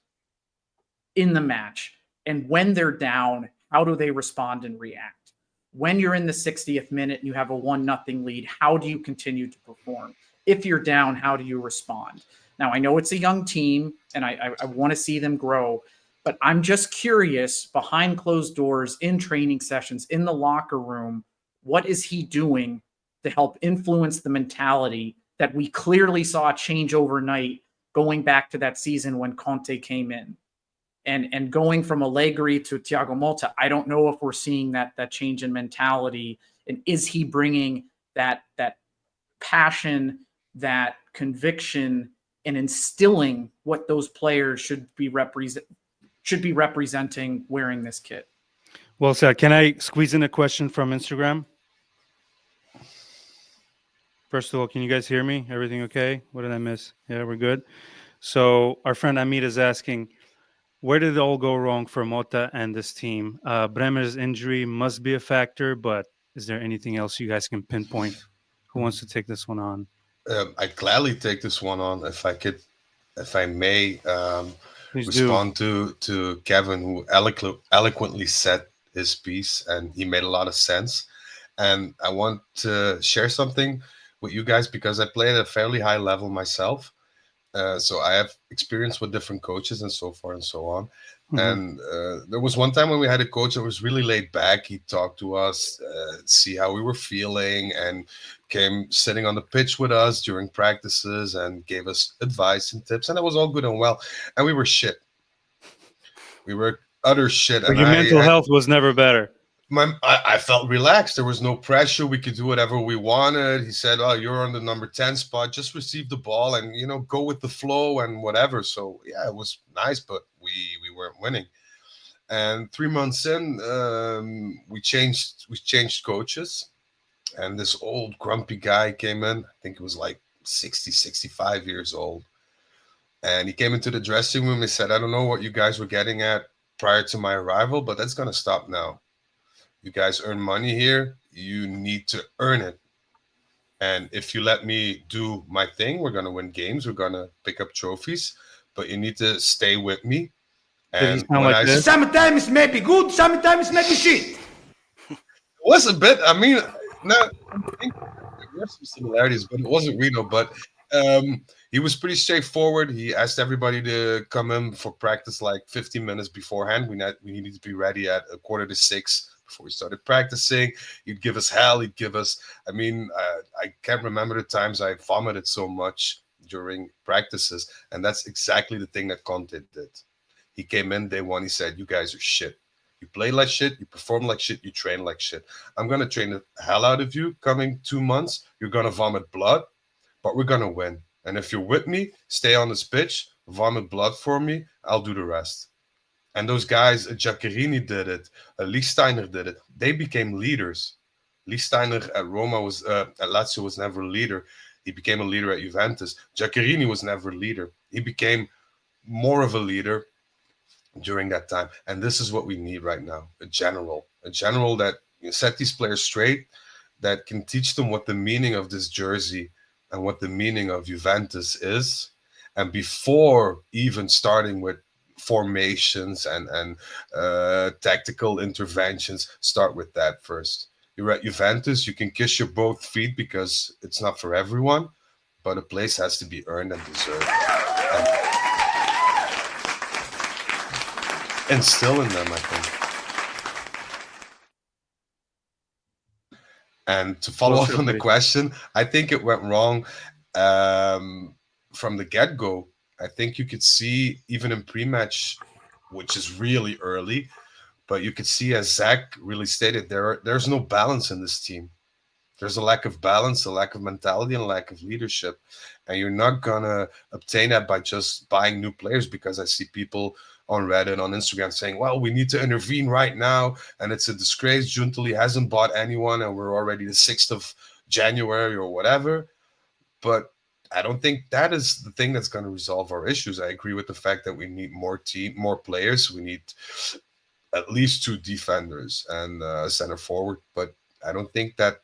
in the match. And when they're down, how do they respond and react? When you're in the 60th minute and you have a 1-0 lead, how do you continue to perform? If you're down, how do you respond? Now, I know it's a young team and I want to see them grow, but I'm just curious, behind closed doors, in training sessions, in the locker room, what is he doing to help influence the mentality that we clearly saw change overnight going back to that season when Conte came in? And going from Allegri to Thiago Motta, I don't know if we're seeing that change in mentality. And is he bringing that passion, that conviction, and instilling what those players should be representing wearing this kit? Well said. Can I squeeze in a question from Instagram? First of all, can you guys hear me? Everything okay? What did I miss? Yeah, we're good. So our friend Amit is asking, where did it all go wrong for Motta and this team? Bremer's injury must be a factor, but is there anything else you guys can pinpoint? Who wants to take this one on? I'd gladly take this one on if I may respond to Kevin, who eloquently said his piece, and he made a lot of sense. And I want to share something with you guys because I play at a fairly high level myself. So I have experience with different coaches and so forth and so on. Mm-hmm. And there was one time when we had a coach that was really laid back. He talked to us, see how we were feeling, and came sitting on the pitch with us during practices and gave us advice and tips. And it was all good and well. And we were shit. We were utter shit. But your mental health was never better. I felt relaxed. There was no pressure. We could do whatever we wanted. He said, "Oh, you're on the number 10 spot. Just receive the ball and, go with the flow and whatever." So, yeah, it was nice, but we weren't winning. And 3 months in, we changed coaches. And this old grumpy guy came in. I think it was like 60, 65 years old. And he came into the dressing room and said, "I don't know what you guys were getting at prior to my arrival, but that's going to stop now. You guys earn money here. You need to earn it. And if you let me do my thing, we're going to win games. We're going to pick up trophies. But you need to stay with me." And sometimes maybe good, sometimes maybe shit. It was a bit, I think there were some similarities, but it wasn't Reno. But he was pretty straightforward. He asked everybody to come in for practice like 15 minutes beforehand. We needed to be ready at 5:45 before we started practicing. He'd give us hell. He'd give us, I can't remember the times I vomited so much during practices. And that's exactly the thing that Conte did. He came in day one. He said, "You guys are shit. You play like shit. You perform like shit. You train like shit. I'm going to train the hell out of you coming 2 months. You're going to vomit blood, but we're going to win. And if you're with me, stay on this pitch, vomit blood for me. I'll do the rest." And those guys, Giaccherini did it. Lichtsteiner did it. They became leaders. Lichtsteiner at Roma was at Lazio was never a leader. He became a leader at Juventus. Giaccherini was never a leader. He became more of a leader during that time. And this is what we need right now: a general that set these players straight, that can teach them what the meaning of this jersey and what the meaning of Juventus is. And before even starting with formations and tactical interventions, start with that first. You're at Juventus, you can kiss your both feet because it's not for everyone, but a place has to be earned and deserved. And instill in them, I think. And to follow up on the question, I think it went wrong from the get-go. I think you could see, even in pre-match, which is really early, but you could see, as Zach really stated, there's no balance in this team. There's a lack of balance, a lack of mentality, and a lack of leadership. And you're not going to obtain that by just buying new players, because I see people on Reddit, on Instagram saying, well, we need to intervene right now, and it's a disgrace. Giuntoli hasn't bought anyone, and we're already the 6th of January or whatever. But I don't think that is the thing that's going to resolve our issues. I agree with the fact that we need more players. We need at least 2 defenders and a center forward. But I don't think that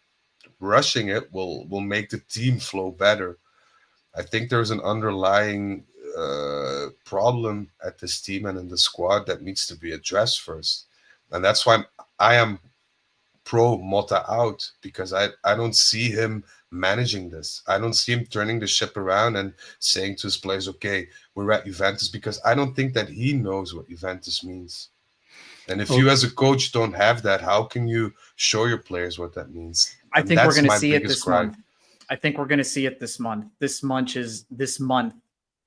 rushing it will make the team flow better. I think there's an underlying problem at this team and in the squad that needs to be addressed first. And that's why I am pro Motta out, because I don't see him managing this. I don't see him turning the ship around and saying to his players, okay, we're at Juventus, because I don't think that he knows what Juventus means. And if you as a coach don't have that, how can you show your players what that means? I think we're going to see it this month. I think we're going to see it this month. This month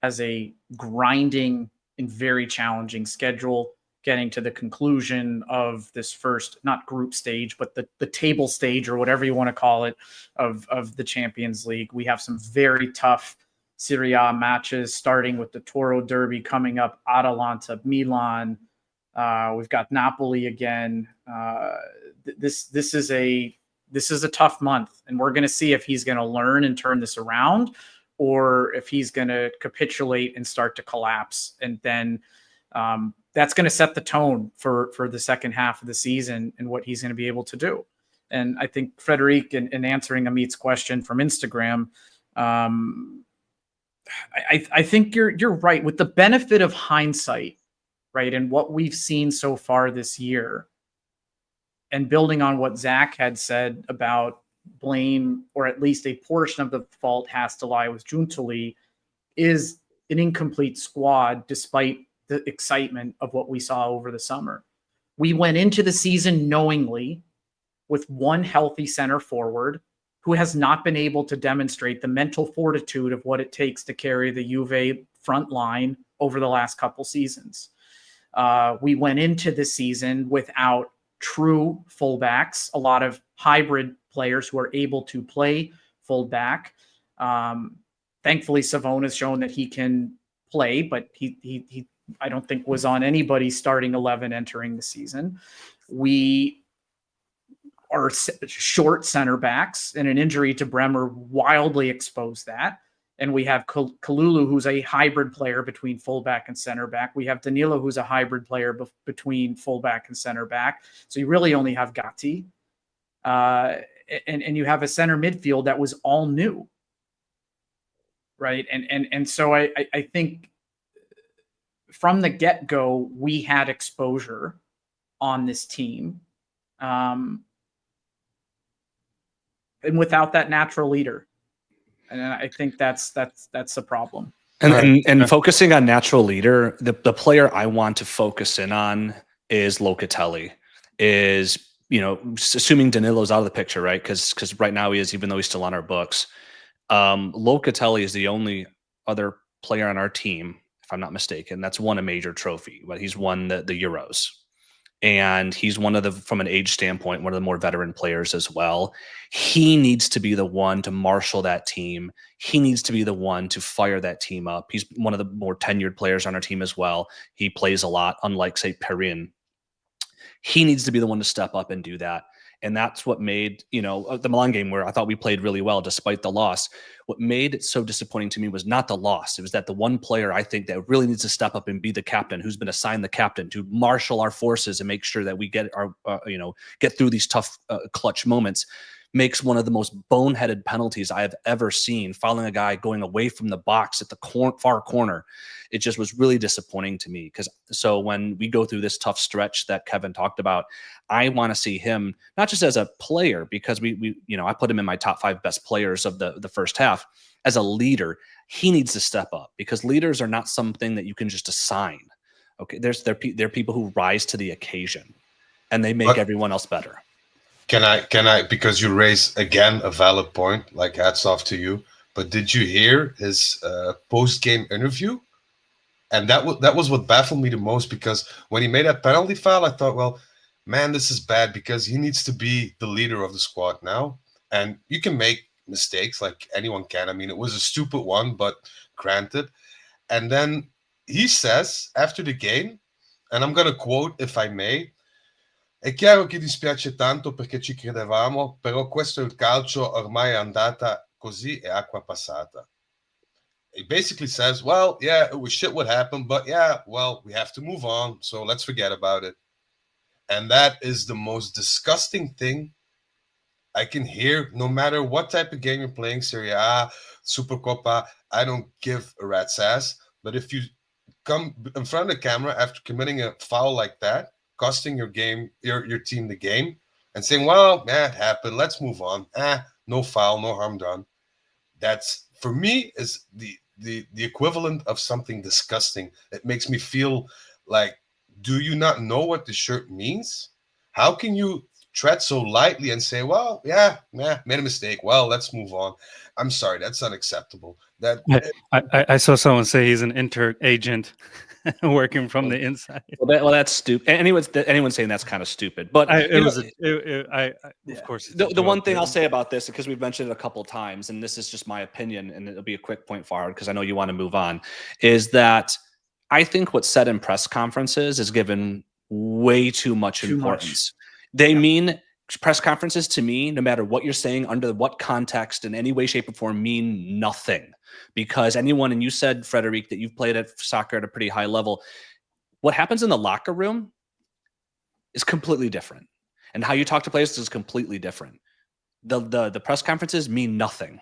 has a grinding and very challenging schedule, getting to the conclusion of this first, not group stage, but the table stage, or whatever you want to call it, of the Champions League. We have some very tough Serie A matches, starting with the Toro Derby coming up, Atalanta, Milan. We've got Napoli again. This is a tough month, and we're going to see if he's going to learn and turn this around, or if he's going to capitulate and start to collapse. And then that's going to set the tone for the second half of the season and what he's going to be able to do. And I think Frederic, in answering Amit's question from Instagram, I think you're right. With the benefit of hindsight, right, and what we've seen so far this year, and building on what Zach had said about blame, or at least a portion of the fault has to lie with Giuntoli, is an incomplete squad despite the excitement of what we saw over the summer. We went into the season knowingly with one healthy center forward who has not been able to demonstrate the mental fortitude of what it takes to carry the Juve front line over the last couple seasons. We went into the season without true fullbacks, a lot of hybrid players who are able to play fullback. Thankfully, Savona's shown that he can play, but he I don't think was on anybody's starting 11 entering the season. We are short center backs, and an injury to Bremer wildly exposed that. And we have Kalulu, who's a hybrid player between fullback and center back. We have Danilo, who's a hybrid player between fullback and center back. So you really only have Gatti. And you have a center midfield that was all new. Right. And so I think from the get-go, we had exposure on this team. And without that natural leader. And I think that's a problem. And focusing on natural leader, the player I want to focus in on is Locatelli. Is, assuming Danilo's out of the picture, right? Because right now he is, even though he's still on our books. Locatelli is the only other player on our team, if I'm not mistaken, that's won a major trophy, but he's won the Euros. And he's one of the, from an age standpoint, one of the more veteran players as well. He needs to be the one to marshal that team. He needs to be the one to fire that team up. He's one of the more tenured players on our team as well. He plays a lot, unlike, say, Perrin. He needs to be the one to step up and do that. And that's what made, the Milan game, where I thought we played really well despite the loss. What made it so disappointing to me was not the loss. It was that the one player I think that really needs to step up and be the captain, who's been assigned the captain to marshal our forces and make sure that we get our, get through these tough clutch moments, makes one of the most boneheaded penalties I have ever seen, fouling a guy going away from the box at the far corner. It just was really disappointing to me, because so when we go through this tough stretch that Kevin talked about, I want to see him not just as a player, because I put him in my top 5 best players of the first half. As a leader, he needs to step up, because leaders are not something that you can just assign. Okay, they're people who rise to the occasion, and they make everyone else better. Can I, because you raise again a valid point, like hats off to you, but did you hear his post-game interview? And that was what baffled me the most, because when he made that penalty foul, I thought, well, man, this is bad, because he needs to be the leader of the squad now. And you can make mistakes like anyone can. I mean, it was a stupid one, but granted. And then he says after the game, and I'm going to quote if I may, "È chiaro che dispiace tanto perché ci credevamo, però questo è il calcio, ormai è andata così, è acqua passata." He basically says, well, yeah, it was shit what happened, but yeah, well, we have to move on, so let's forget about it. And that is the most disgusting thing I can hear, no matter what type of game you're playing, Serie A, Supercoppa, I don't give a rat's ass. But if you come in front of the camera after committing a foul like that, costing your game, your team the game, and saying, well, it happened, let's move on. No foul, no harm done. That's, for me, is the equivalent of something disgusting. It makes me feel like, do you not know what the shirt means? How can you tread so lightly and say, well, made a mistake, well, let's move on? I'm sorry, that's unacceptable. I saw someone say he's an inter-agent working from the inside. Well, that's stupid. Anyone saying that's kind of stupid. But of course. The one thing I'll say about this, because we've mentioned it a couple of times, and this is just my opinion, and it'll be a quick point forward because I know you want to move on, is that I think what's said in press conferences is given way too much importance. They mean, press conferences to me, no matter what you're saying, under what context, in any way, shape, or form, mean nothing. Because anyone, and you said, Frederic, that you've played at soccer at a pretty high level, what happens in the locker room is completely different. And how you talk to players is completely different. The press conferences mean nothing.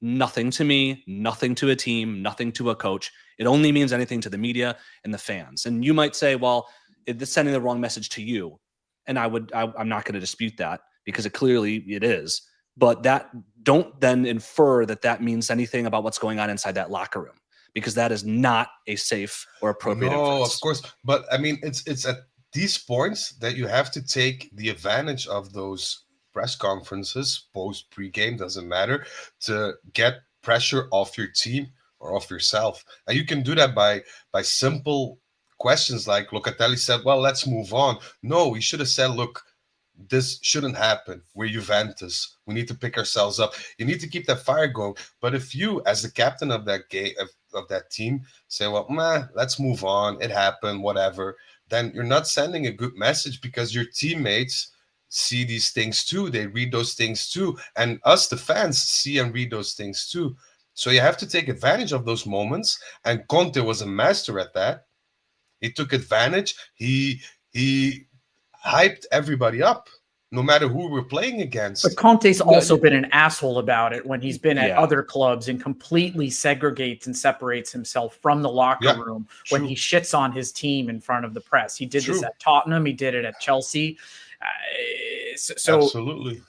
Nothing to me, nothing to a team, nothing to a coach. It only means anything to the media and the fans. And you might say, well, it's sending the wrong message to you. And I'm not going to dispute that, because it is. But don't then infer that means anything about what's going on inside that locker room, because that is not a safe or appropriate inference. Of course. But I mean, it's at these points that you have to take the advantage of those press conferences, post, pre-game, doesn't matter, to get pressure off your team or off yourself. And you can do that by simple questions like Locatelli said, well, let's move on. No, he should have said, look, this shouldn't happen. We're Juventus. We need to pick ourselves up. You need to keep that fire going. But if you, as the captain of that of that team, say, well, let's move on, it happened, whatever, then you're not sending a good message, because your teammates see these things too. They read those things too. And us, the fans, see and read those things too. So you have to take advantage of those moments. And Conte was a master at that. He took advantage. He hyped everybody up, no matter who we're playing against. But Conte's also been an asshole about it when he's been at other clubs, and completely segregates and separates himself from the locker room when he shits on his team in front of the press. He did this at Tottenham. He did it at Chelsea. So absolutely.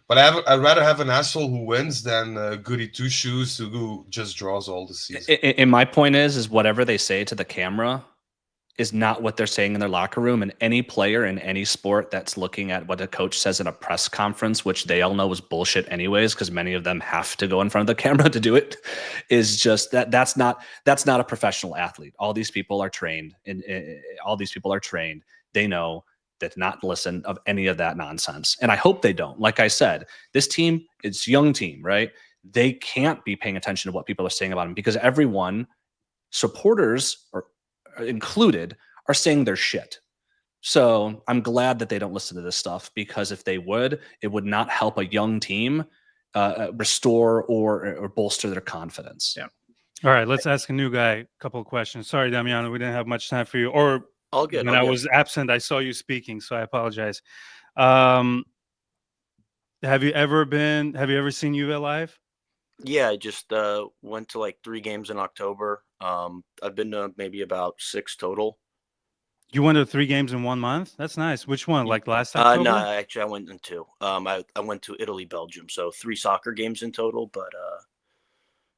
But I'd rather have an asshole who wins than goody two-shoes who just draws all the season. And my point is whatever they say to the camera is not what they're saying in their locker room. And any player in any sport that's looking at what a coach says in a press conference, which they all know is bullshit anyways, because many of them have to go in front of the camera to do it, is just that's not a professional athlete. All these people are trained, and all these people are trained. They know that not listen of any of that nonsense. And I hope they don't. Like I said, this team, it's a young team, right? They can't be paying attention to what people are saying about them because everyone, supporters or included, are saying their shit. So I'm glad that they don't listen to this stuff, because if they would, it would not help a young team restore or bolster their confidence. Yeah. All right, let's ask a new guy a couple of questions. Sorry, Damiano, we didn't have much time for you. Or all good. When I was absent, I saw you speaking, so I apologize. Have you ever seen Juve live? Yeah, I just went to like 3 games in October. I've been to maybe about 6 total. You went to 3 games in 1 month? That's nice. Which one? Like last October? No, actually I went in 2. I went to Italy, Belgium, so 3 soccer games in total. But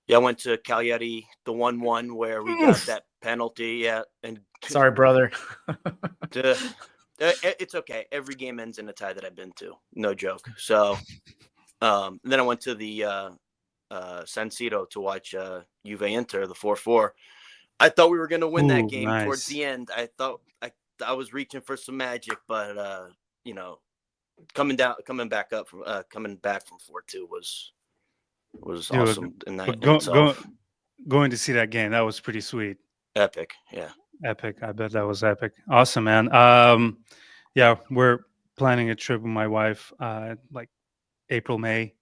yeah, I went to Cagliari, the 1-1 where we got that penalty. Yeah, and sorry, brother. It's okay. Every game ends in a tie that I've been to. No joke. So then I went to the San Siro to watch Juve Inter, the 4-4. I thought we were going to win that game. Nice. Towards the end. I thought I was reaching for some magic, but coming back from 4-2 was awesome in that going to see that game. That was pretty sweet. Epic. Yeah. Epic. I bet that was epic. Awesome, man. Yeah, we're planning a trip with my wife like April, May.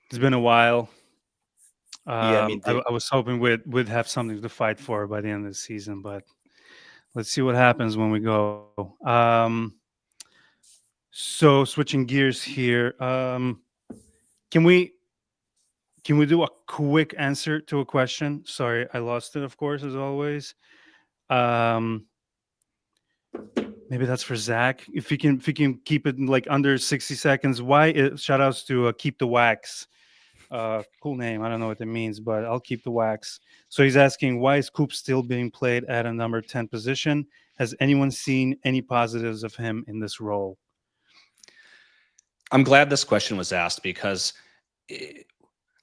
It's been a while. I was hoping we'd have something to fight for by the end of the season, but let's see what happens when we go. So switching gears here, can we do a quick answer to a question? Sorry, I lost it, of course, as always. Maybe that's for Zach. If you can keep it like under 60 seconds. Shout outs to Keep the Wax. Cool name. I don't know what that means, but I'll keep the wax. So he's asking, why is Coop still being played at a number 10 position? Has anyone seen any positives of him in this role? I'm glad this question was asked because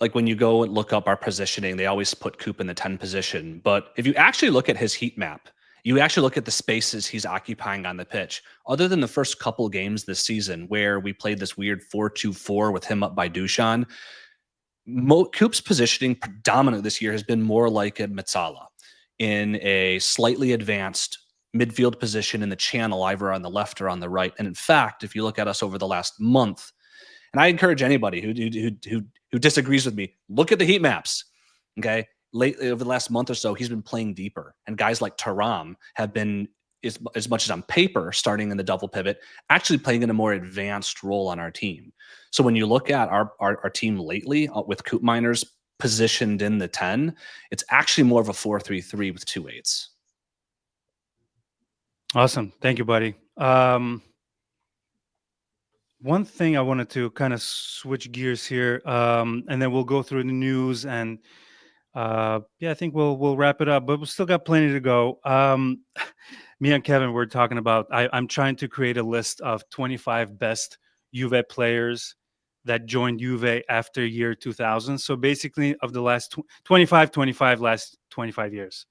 like when you go and look up our positioning, they always put Coop in the 10 position. But if you actually look at his heat map, you actually look at the spaces he's occupying on the pitch. Other than the first couple games this season where we played this weird 4-2-4 with him up by Dusan, Coop's positioning predominantly this year has been more like a Mezzala in a slightly advanced midfield position in the channel, either on the left or on the right. And in fact, if you look at us over the last month, and I encourage anybody who disagrees with me, look at the heat maps. Okay, lately over the last month or so, he's been playing deeper, and guys like Thuram have been, as much as on paper, starting in the double pivot, actually playing in a more advanced role on our team. So when you look at our team lately with Coop Miners positioned in the 10, it's actually more of a 4-3-3 with 2 8s. Awesome. Thank you, buddy. One thing I wanted to kind of switch gears here, and then we'll go through the news, and I think we'll wrap it up, but we've still got plenty to go. Me and Kevin were talking about, I'm trying to create a list of 25 best Juve players that joined Juve after year 2000. So basically of the last 25 last 25 years.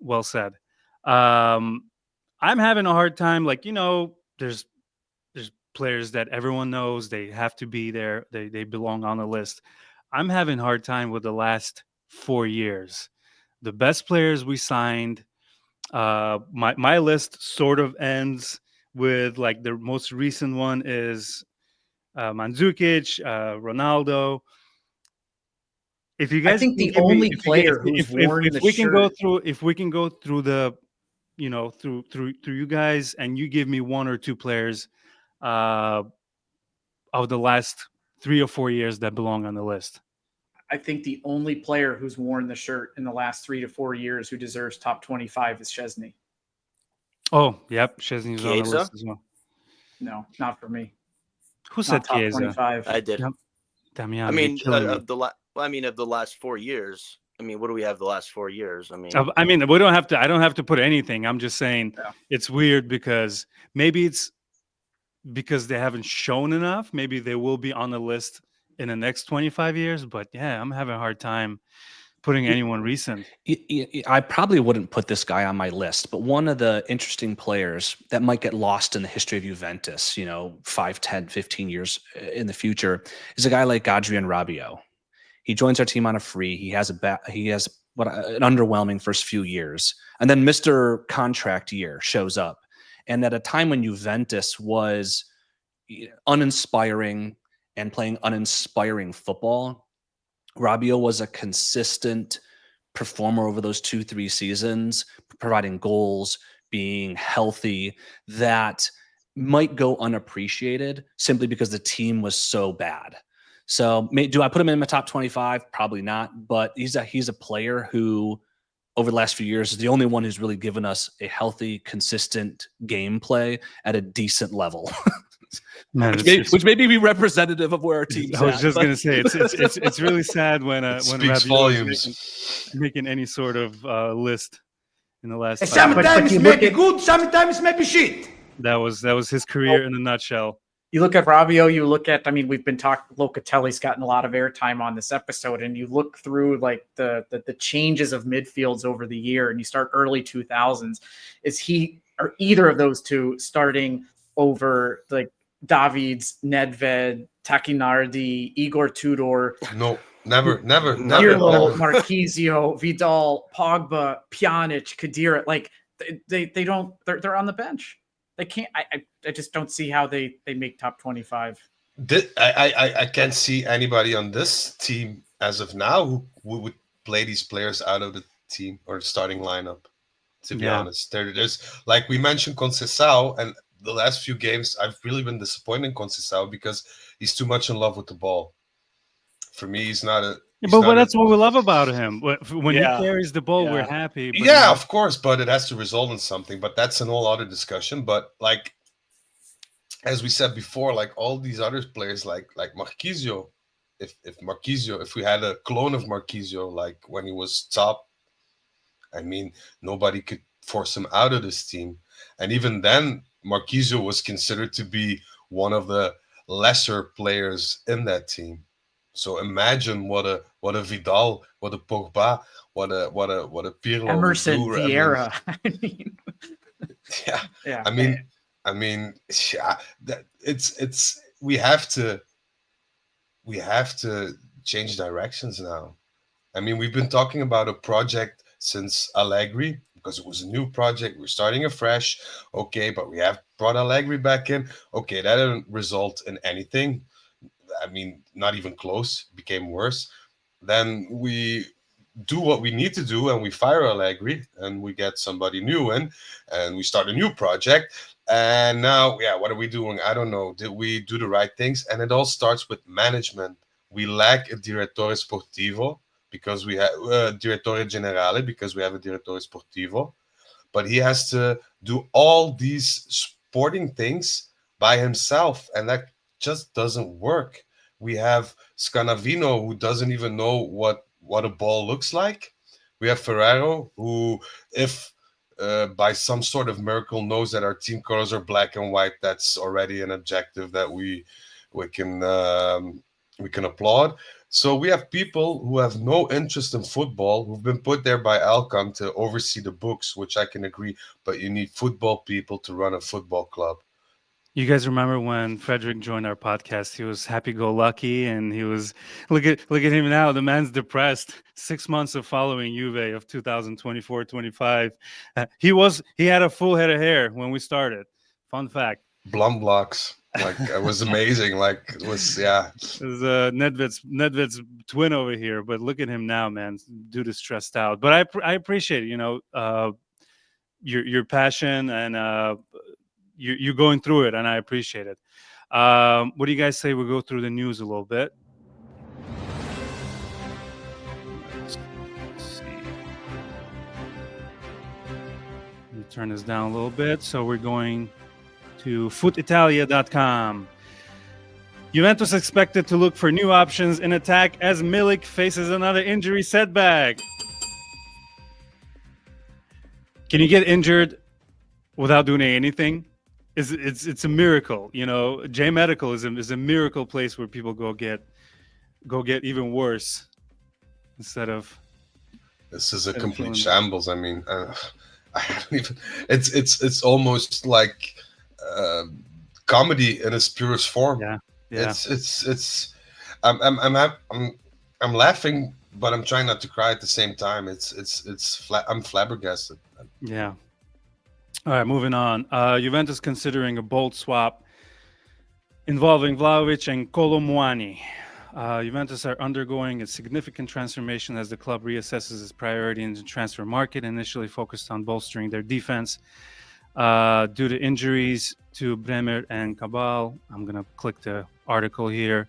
Well said. I'm having a hard time. Like, there's players that everyone knows, they have to be there. They belong on the list. I'm having a hard time with the last 4 years. The best players we signed, my list sort of ends with like the most recent one is Mandzukic, Ronaldo. If you guys, I think the only player who's worn the shirt. If we can go through the, through you guys, and you give me 1 or 2 players of the last 3 or 4 years that belong on the list. I think the only player who's worn the shirt in the last 3 to 4 years who deserves top 25 is Szczesny. Oh, yep, Szczesny's on the list as well. No, not for me. Who said Chiesa? 25. I did. Damiano, I mean, of the last 4 years, I mean, what do we have the last 4 years? I mean, we don't have to. I don't have to put anything. I'm just saying it's weird because maybe it's because they haven't shown enough. Maybe they will be on the list in the next 25 years. But yeah, I'm having a hard time putting anyone recent. I probably wouldn't put this guy on my list, but one of the interesting players that might get lost in the history of Juventus, 5, 10, 15 years in the future, is a guy like Adrien Rabiot. He joins our team on a free. He has an underwhelming first few years, and then Mr. Contract Year shows up. And at a time when Juventus was uninspiring and playing uninspiring football, Rabiot was a consistent performer over those 2-3 seasons, providing goals, being healthy, that might go unappreciated simply because the team was so bad. So do I put him in my top 25? Probably not, but he's a player who over the last few years is the only one who's really given us a healthy, consistent gameplay at a decent level. Man, which may be representative of where our team's I was just going to say it's really sad when Rabiot is making any sort of list in the last. Sometimes it may be good, sometimes it may be shit. That was his career in a nutshell. You look at Rabiot, you look at, we've been talking, Locatelli's gotten a lot of airtime on this episode, and you look through like the changes of midfields over the year, and you start early 2000s. Is he or either of those two starting over like Davids, Nedved, Takinardi, Igor Tudor? No, never. Pirlo, Marquisio, Vidal, Pogba, Pjanic, Khedira. Like they don't. They're on the bench. They can't. I just don't see how they make top 25. I can't see anybody on this team as of now who would play these players out of the team or starting lineup. To be honest, there's like we mentioned Conceição, and the last few games I've really been disappointed in Conceição because he's too much in love with the ball. For me, he's not a. But that's what we love about him. When he carries the ball, we're happy. But of course, but it has to result in something. But that's an whole other discussion. But like, as we said before, like all these other players, like Marquisio, if we had a clone of Marquisio, like when he was top, I mean, nobody could force him out of this team. And even then, Marquisio was considered to be one of the lesser players in that team. So imagine what a Vidal, what a Pogba, what a Pirlo, Emerson, Vieira. I mean, it's we have to change directions now. I mean, we've been talking about a project since Allegri because it was a new project. We're starting afresh, okay, but we have brought Allegri back in. Okay, that didn't result in anything. I mean, not even close, became worse. Then we do what we need to do and we fire Allegri and we get somebody new in and we start a new project. And now, what are we doing? I don't know. Did we do the right things? And it all starts with management. We lack a direttore sportivo because we have direttore generale because we have a direttore sportivo. But he has to do all these sporting things by himself. And that just doesn't work. We have Scanavino, who doesn't even know what a ball looks like. We have Ferrero, who, if by some sort of miracle knows that our team colors are black and white, that's already an objective that we can applaud. So we have people who have no interest in football, who've been put there by Alcom to oversee the books, which I can agree, but you need football people to run a football club. You guys remember when Frederick joined our podcast? He was happy-go-lucky, and he was look at him now. The man's depressed. 6 months of following Juve of 2024-25. He had a full head of hair when we started. Fun fact. Blum blocks. Like it was amazing. Like it was It was Nedved's twin over here, but look at him now, man. Dude is stressed out. But I appreciate it. Your passion and. You're going through it, and I appreciate it. What do you guys say we go through the news a little bit? Let's see. Let me turn this down a little bit. So we're going to footitalia.com. Juventus expected to look for new options in attack as Milik faces another injury setback. Can you get injured without doing anything? It's a miracle, you know. J Medical is a miracle place where people go get even worse instead of. This is a complete shambles. I mean, I don't even. It's almost like comedy in its purest form. Yeah. It's. I'm laughing, but I'm trying not to cry at the same time. I'm flabbergasted. Yeah. All right, moving on. Juventus considering a bold swap involving Vlahovic and Kolo Muani. Juventus are undergoing a significant transformation as the club reassesses its priority in the transfer market, initially focused on bolstering their defense. Due to injuries to Bremer and Cabal, I'm going to click the article here.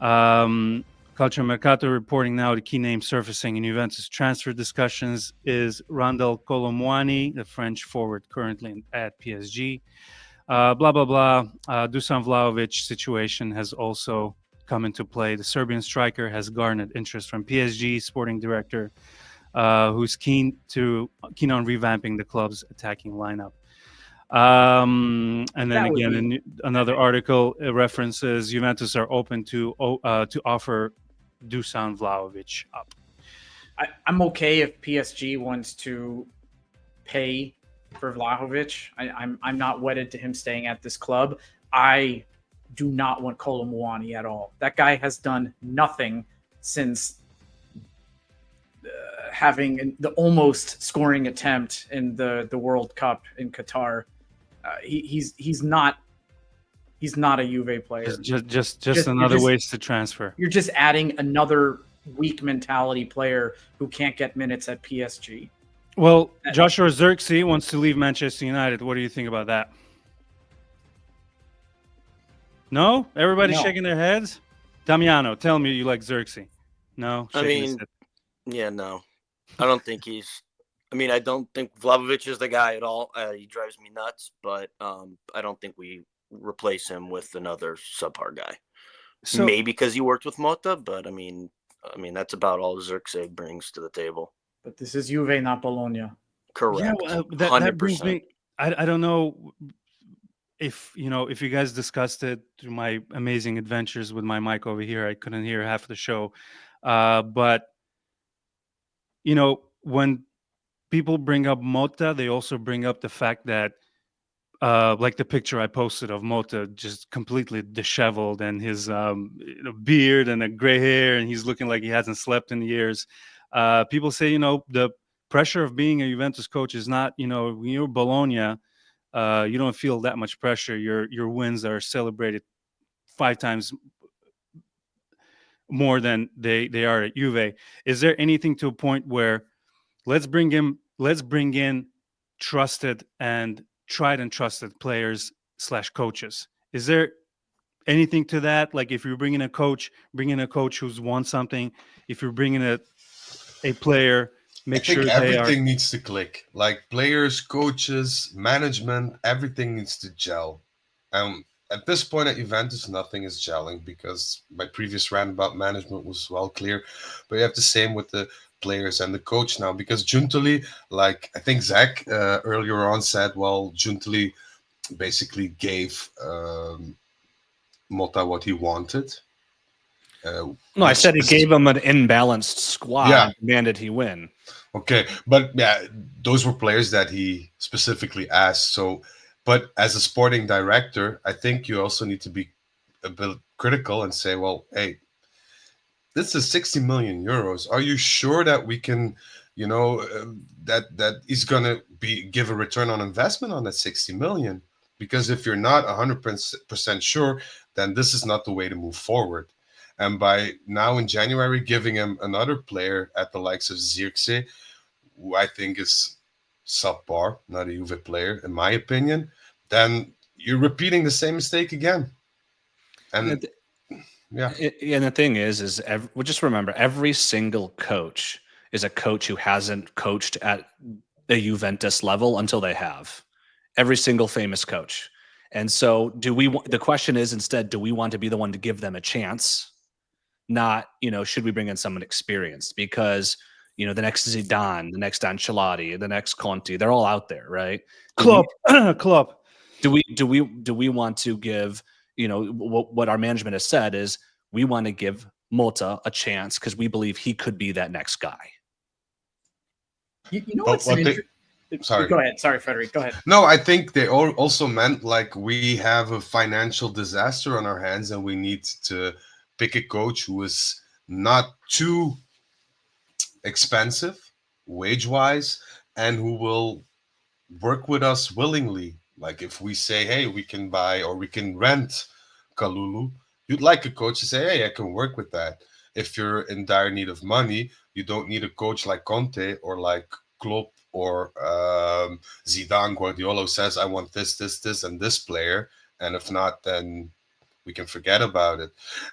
Calcio Mercato reporting now the key name surfacing in Juventus transfer discussions is Randal Kolo Muani, the French forward currently at PSG. Blah, blah, blah. Dusan Vlahovic situation has also come into play. The Serbian striker has garnered interest from PSG sporting director, who's keen on revamping the club's attacking lineup. And then again, in another article, it references Juventus are open to offer Dusan Vlahovic up. I'm okay if PSG wants to pay for Vlahovic. I'm not wedded to him staying at this club. I do not want Kolo Muani at all. That guy has done nothing since having the almost scoring attempt in the World Cup in Qatar. He's not a Juve player. Just another ways to transfer. You're just adding another weak mentality player who can't get minutes at PSG. Well, Joshua Zirkzee wants to leave Manchester United. What do you think about that? No? Everybody's shaking their heads? Damiano, tell me you like Zirkzee. No? I mean, yeah, no. I don't think I don't think Vlahovic is the guy at all. He drives me nuts, but I don't think we replace him with another subpar guy. So, maybe because he worked with Mota, but I mean that's about all Zirkzee brings to the table. But this is Juve, not Bologna. Correct. Yeah, that brings me. I don't know if you guys discussed it through my amazing adventures with my mic over here. I couldn't hear half of the show, but when people bring up Mota, they also bring up the fact that, like the picture I posted of Mota, just completely disheveled, and his beard and a gray hair, and he's looking like he hasn't slept in years. People say, the pressure of being a Juventus coach is not, when you're Bologna, you don't feel that much pressure. Your wins are celebrated 5 times more than they are at Juve. Is there anything to a point where let's bring in trusted and tried and trusted players / coaches? Is there anything to that? Like if you're bringing a coach who's won something, if you're bringing a player, make sure everything needs to click. Like players, coaches, management, everything needs to gel. At this point at Juventus, nothing is gelling because my previous rant about management was well clear. But you have the same with the players and the coach now, because Giuntoli, like I think Zach earlier on said, well, Giuntoli basically gave Mota what he wanted. No, I said he gave him an imbalanced squad. Yeah. Demanded he win. Okay, but yeah, those were players that he specifically asked. So, but as a sporting director, I think you also need to be a bit critical and say, well, hey, this is 60 million euros. Are you sure that we can, that he's going to give a return on investment on that 60 million? Because if you're not 100% sure, then this is not the way to move forward. And by now in January, giving him another player at the likes of Zirkzee, who I think is subpar, not a Juve player, in my opinion, then you're repeating the same mistake again. And and the thing is just remember, every single coach is a coach who hasn't coached at the Juventus level until they have. Every single famous coach. And so the question is instead, do we want to be the one to give them a chance? Not, should we bring in someone experienced? Because, the next Zidane, the next Ancelotti, the next Conte, they're all out there, right? Klopp. Do we want to give, what our management has said is we want to give Mota a chance because we believe he could be that next guy. You know what's Sorry. Go ahead. Sorry, Frederick. Go ahead. No, I think they also meant like we have a financial disaster on our hands and we need to pick a coach who is not too expensive wage-wise and who will work with us willingly. Like if we say, hey, we can buy or we can rent Kalulu, you'd like a coach to say, hey, I can work with that. If you're in dire need of money, you don't need a coach like Conte or like Klopp or Zidane. Guardiola says, I want this, and this player. And if not, then we can forget about it.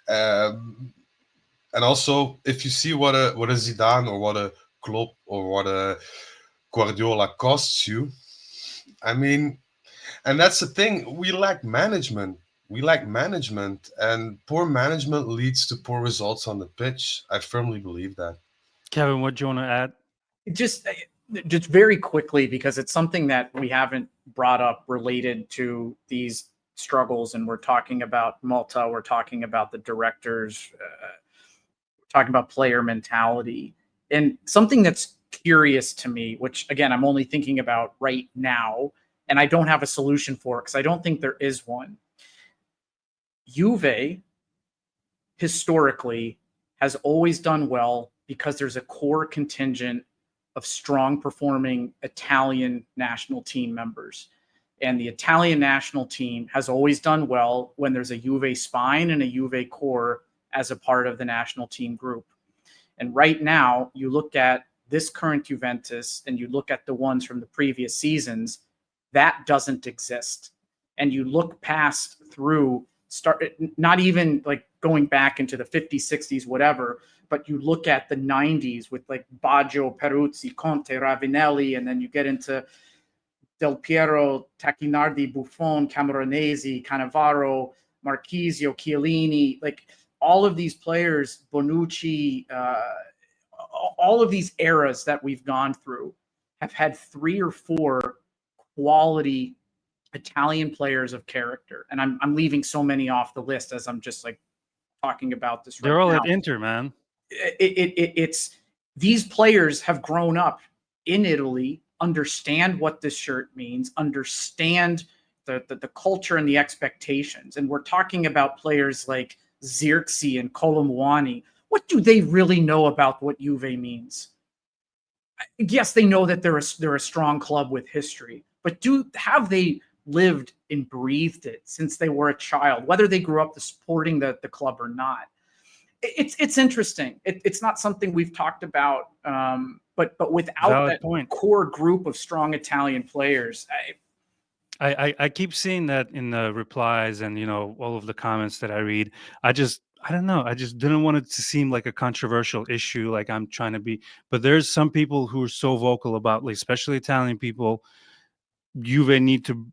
And also, if you see what a Zidane or what a Klopp or what a Guardiola costs you, I mean, and that's the thing. We lack management. And poor management leads to poor results on the pitch. I firmly believe that. Kevin, what do you want to add? Just very quickly, because it's something that we haven't brought up related to these struggles, and we're talking about Malta, we're talking about the directors, we're talking about player mentality, and something that's curious to me, which again I'm only thinking about right now, and I don't have a solution for it because I don't think there is one. Juve historically has always done well because there's a core contingent of strong performing Italian national team members. And the Italian national team has always done well when there's a Juve spine and a Juve core as a part of the national team group. And right now, you look at this current Juventus and you look at the ones from the previous seasons, that doesn't exist. And you look past through, not even like going back into the 50s, 60s, whatever, but you look at the 90s with like Baggio, Peruzzi, Conte, Ravinelli, and then you get into Del Piero, Tacchinardi, Buffon, Camoranesi, Cannavaro, Marchisio, Chiellini, like all of these players, Bonucci, all of these eras that we've gone through have had 3 or 4 quality Italian players of character. And I'm leaving so many off the list as I'm just like talking about this right now. They're all at Inter, man. It's these players have grown up in Italy, understand what this shirt means, understand the culture and the expectations. And we're talking about players like Xerxes and Colomuani. What do they really know about what Juve means? Yes, they know that they're a strong club with history, but have they lived and breathed it since they were a child, whether they grew up supporting the club or not? It's interesting. It's not something we've talked about, but without Valid that point. Core group of strong Italian players, I keep seeing that in the replies and all of the comments that I read. I don't know. I just didn't want it to seem like a controversial issue, like I'm trying to be. But there's some people who are so vocal about, like, especially Italian people, Juve need to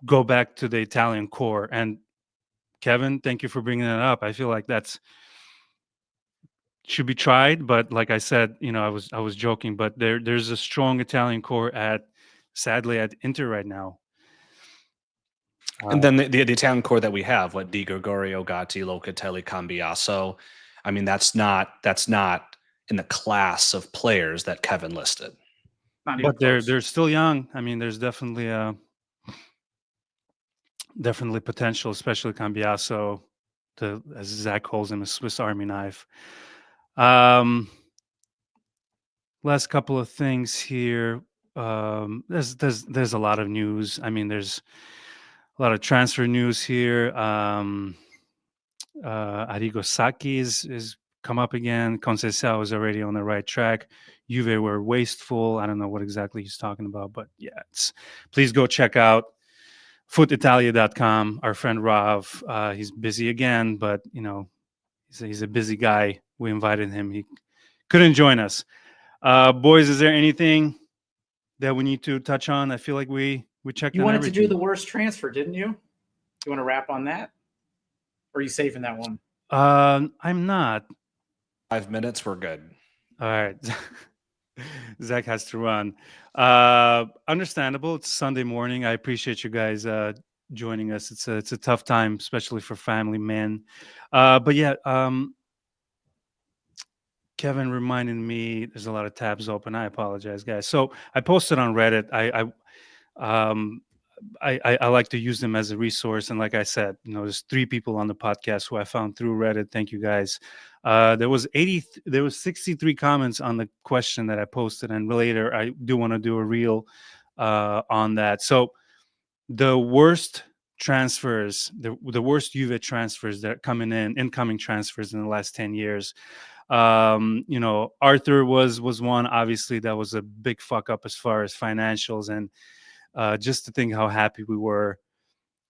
go back to the Italian core. And Kevin, thank you for bringing that up. I feel like that's should be tried, but like I said, I was joking, but there's a strong Italian core sadly at Inter right now. And then the Italian core that we have, what Di Gregorio, Gatti, Locatelli, Cambiaso, I mean that's not in the class of players that Kevin listed. But they're still young. I mean, there's definitely potential, especially Cambiaso, as Zach calls him, a Swiss Army knife. Last couple of things here. There's a lot of news. I mean, there's a lot of transfer news here. Arrigo Sacchi is come up again. Conceição is already on the right track. Juve were wasteful. I don't know what exactly he's talking about, but yeah, please go check out footitalia.com. Our friend Rav, he's busy again, but he's a busy guy. We invited him. He couldn't join us. Boys, is there anything that we need to touch on? I feel like we checked. You wanted to do the worst transfer, didn't you? You want to wrap on that? Or are you saving that one? I'm not. 5 minutes, we're good. All right. Zach has to run. Understandable. It's Sunday morning. I appreciate you guys joining us. It's a tough time, especially for family men. But yeah, Kevin reminded me there's a lot of tabs open. I apologize, guys. So I posted on Reddit. I like to use them as a resource, and like I said, there's 3 people on the podcast who I found through Reddit. Thank you guys. There was 63 comments on the question that I posted, and later I do want to do a reel on that. So the worst transfers, the worst Juve transfers that are incoming transfers in the last 10 years. Arthur was one. Obviously, that was a big fuck up as far as financials, and just to think how happy we were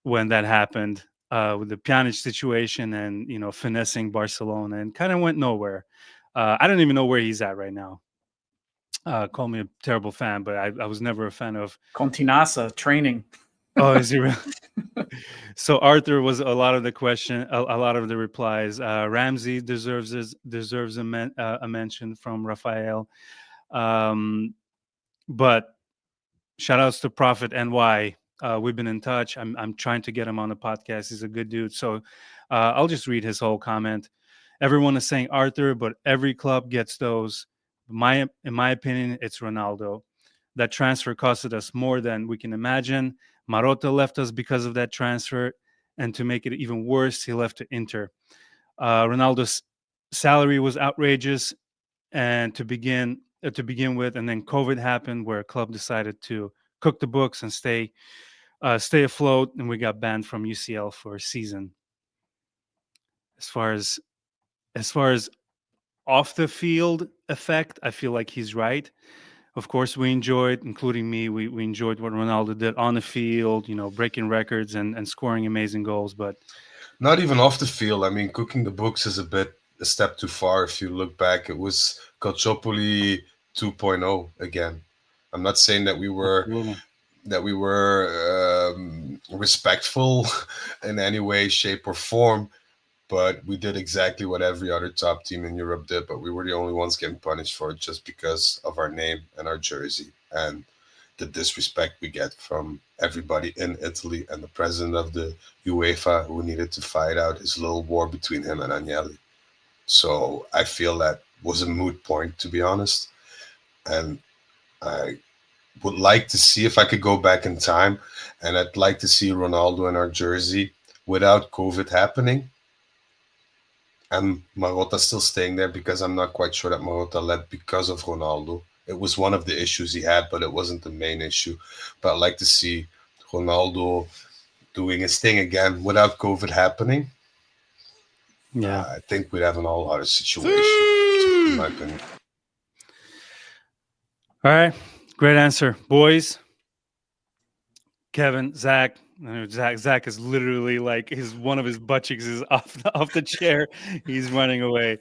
when that happened with the Pjanic situation and, finessing Barcelona, and kind of went nowhere. I don't even know where he's at right now. Call me a terrible fan, but I was never a fan of Continasa training. Oh, is he really? So Arthur was a lot of the question, a lot of the replies. Ramsey deserves a mention from Rafael. But shout outs to Prophet NY. We've been in touch. I'm trying to get him on the podcast. He's a good dude. So I'll just read his whole comment. Everyone is saying Arthur, but every club gets those. In my opinion, it's Ronaldo. That transfer costed us more than we can imagine. Marotta left us because of that transfer, and to make it even worse, he left to Inter. Ronaldo's salary was outrageous, and to begin with, and then COVID happened, where a club decided to cook the books and stay afloat, and we got banned from UCL for a season. As far as off the field effect, I feel like he's right. Of course, we enjoyed, including me, we enjoyed what Ronaldo did on the field, breaking records and scoring amazing goals. But not even off the field. I mean, cooking the books is a step too far. If you look back, it was Calciopoli 2.0 again. I'm not saying that we were respectful in any way, shape, or form, but we did exactly what every other top team in Europe did, but we were the only ones getting punished for it just because of our name and our jersey and the disrespect we get from everybody in Italy and the president of the UEFA, who needed to fight out his little war between him and Agnelli. So I feel that was a moot point, to be honest. And I would like to see if I could go back in time, and I'd like to see Ronaldo in our jersey without COVID happening. And Marotta still staying there, because I'm not quite sure that Marotta left because of Ronaldo. It was one of the issues he had, but it wasn't the main issue. But I'd like to see Ronaldo doing his thing again without COVID happening. Yeah, I think we'd have an all other situation, in my opinion. All right, great answer, boys. Kevin, Zach. Zach is literally like one of his butt cheeks is off the chair. He's running away.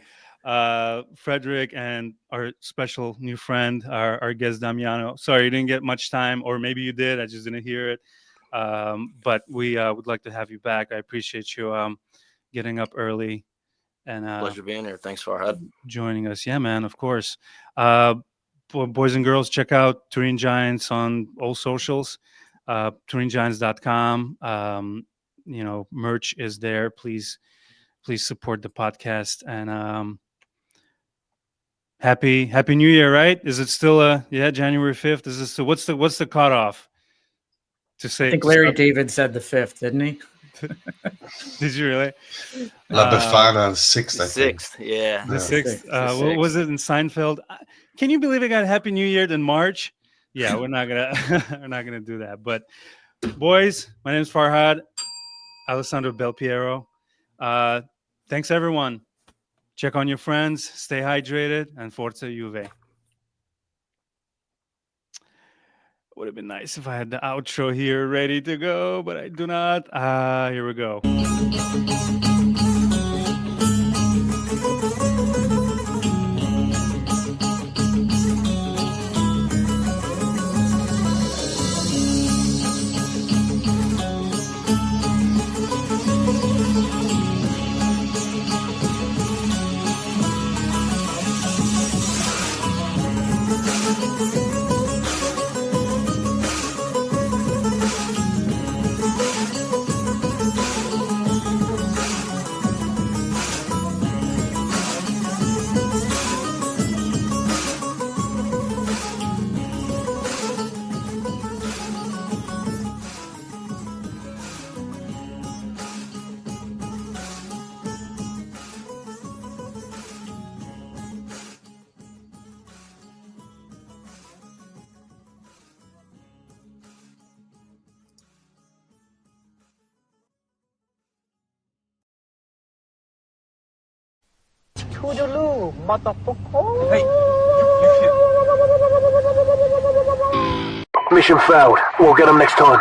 Frederick and our special new friend, our guest Damiano. Sorry you didn't get much time, or maybe you did. I just didn't hear it. But we would like to have you back. I appreciate you getting up early and pleasure being here. Thanks, Farhad. Joining us. Yeah, man. Of course. Boys and girls, check out Turin Giants on all socials. TurinGiants.com. Merch is there. Please support the podcast, and happy New Year, right? Is it still January 5th? Is this what's the cutoff to say? I think Larry David said the 5th, didn't he? Did you really? La Befana 6th, I think. 6th, yeah. The 6th. What was it in Seinfeld? Can you believe it got Happy New Year in March? Yeah, we're not gonna do that. But boys, my name is Farhad Alessandro Belpiero. Thanks everyone. Check on your friends, stay hydrated, and Forza Juve. Would have been nice if I had the outro here ready to go, but I do not. Here we go. Toodaloo, motherfucker. Hey, Mission failed. We'll get them next time.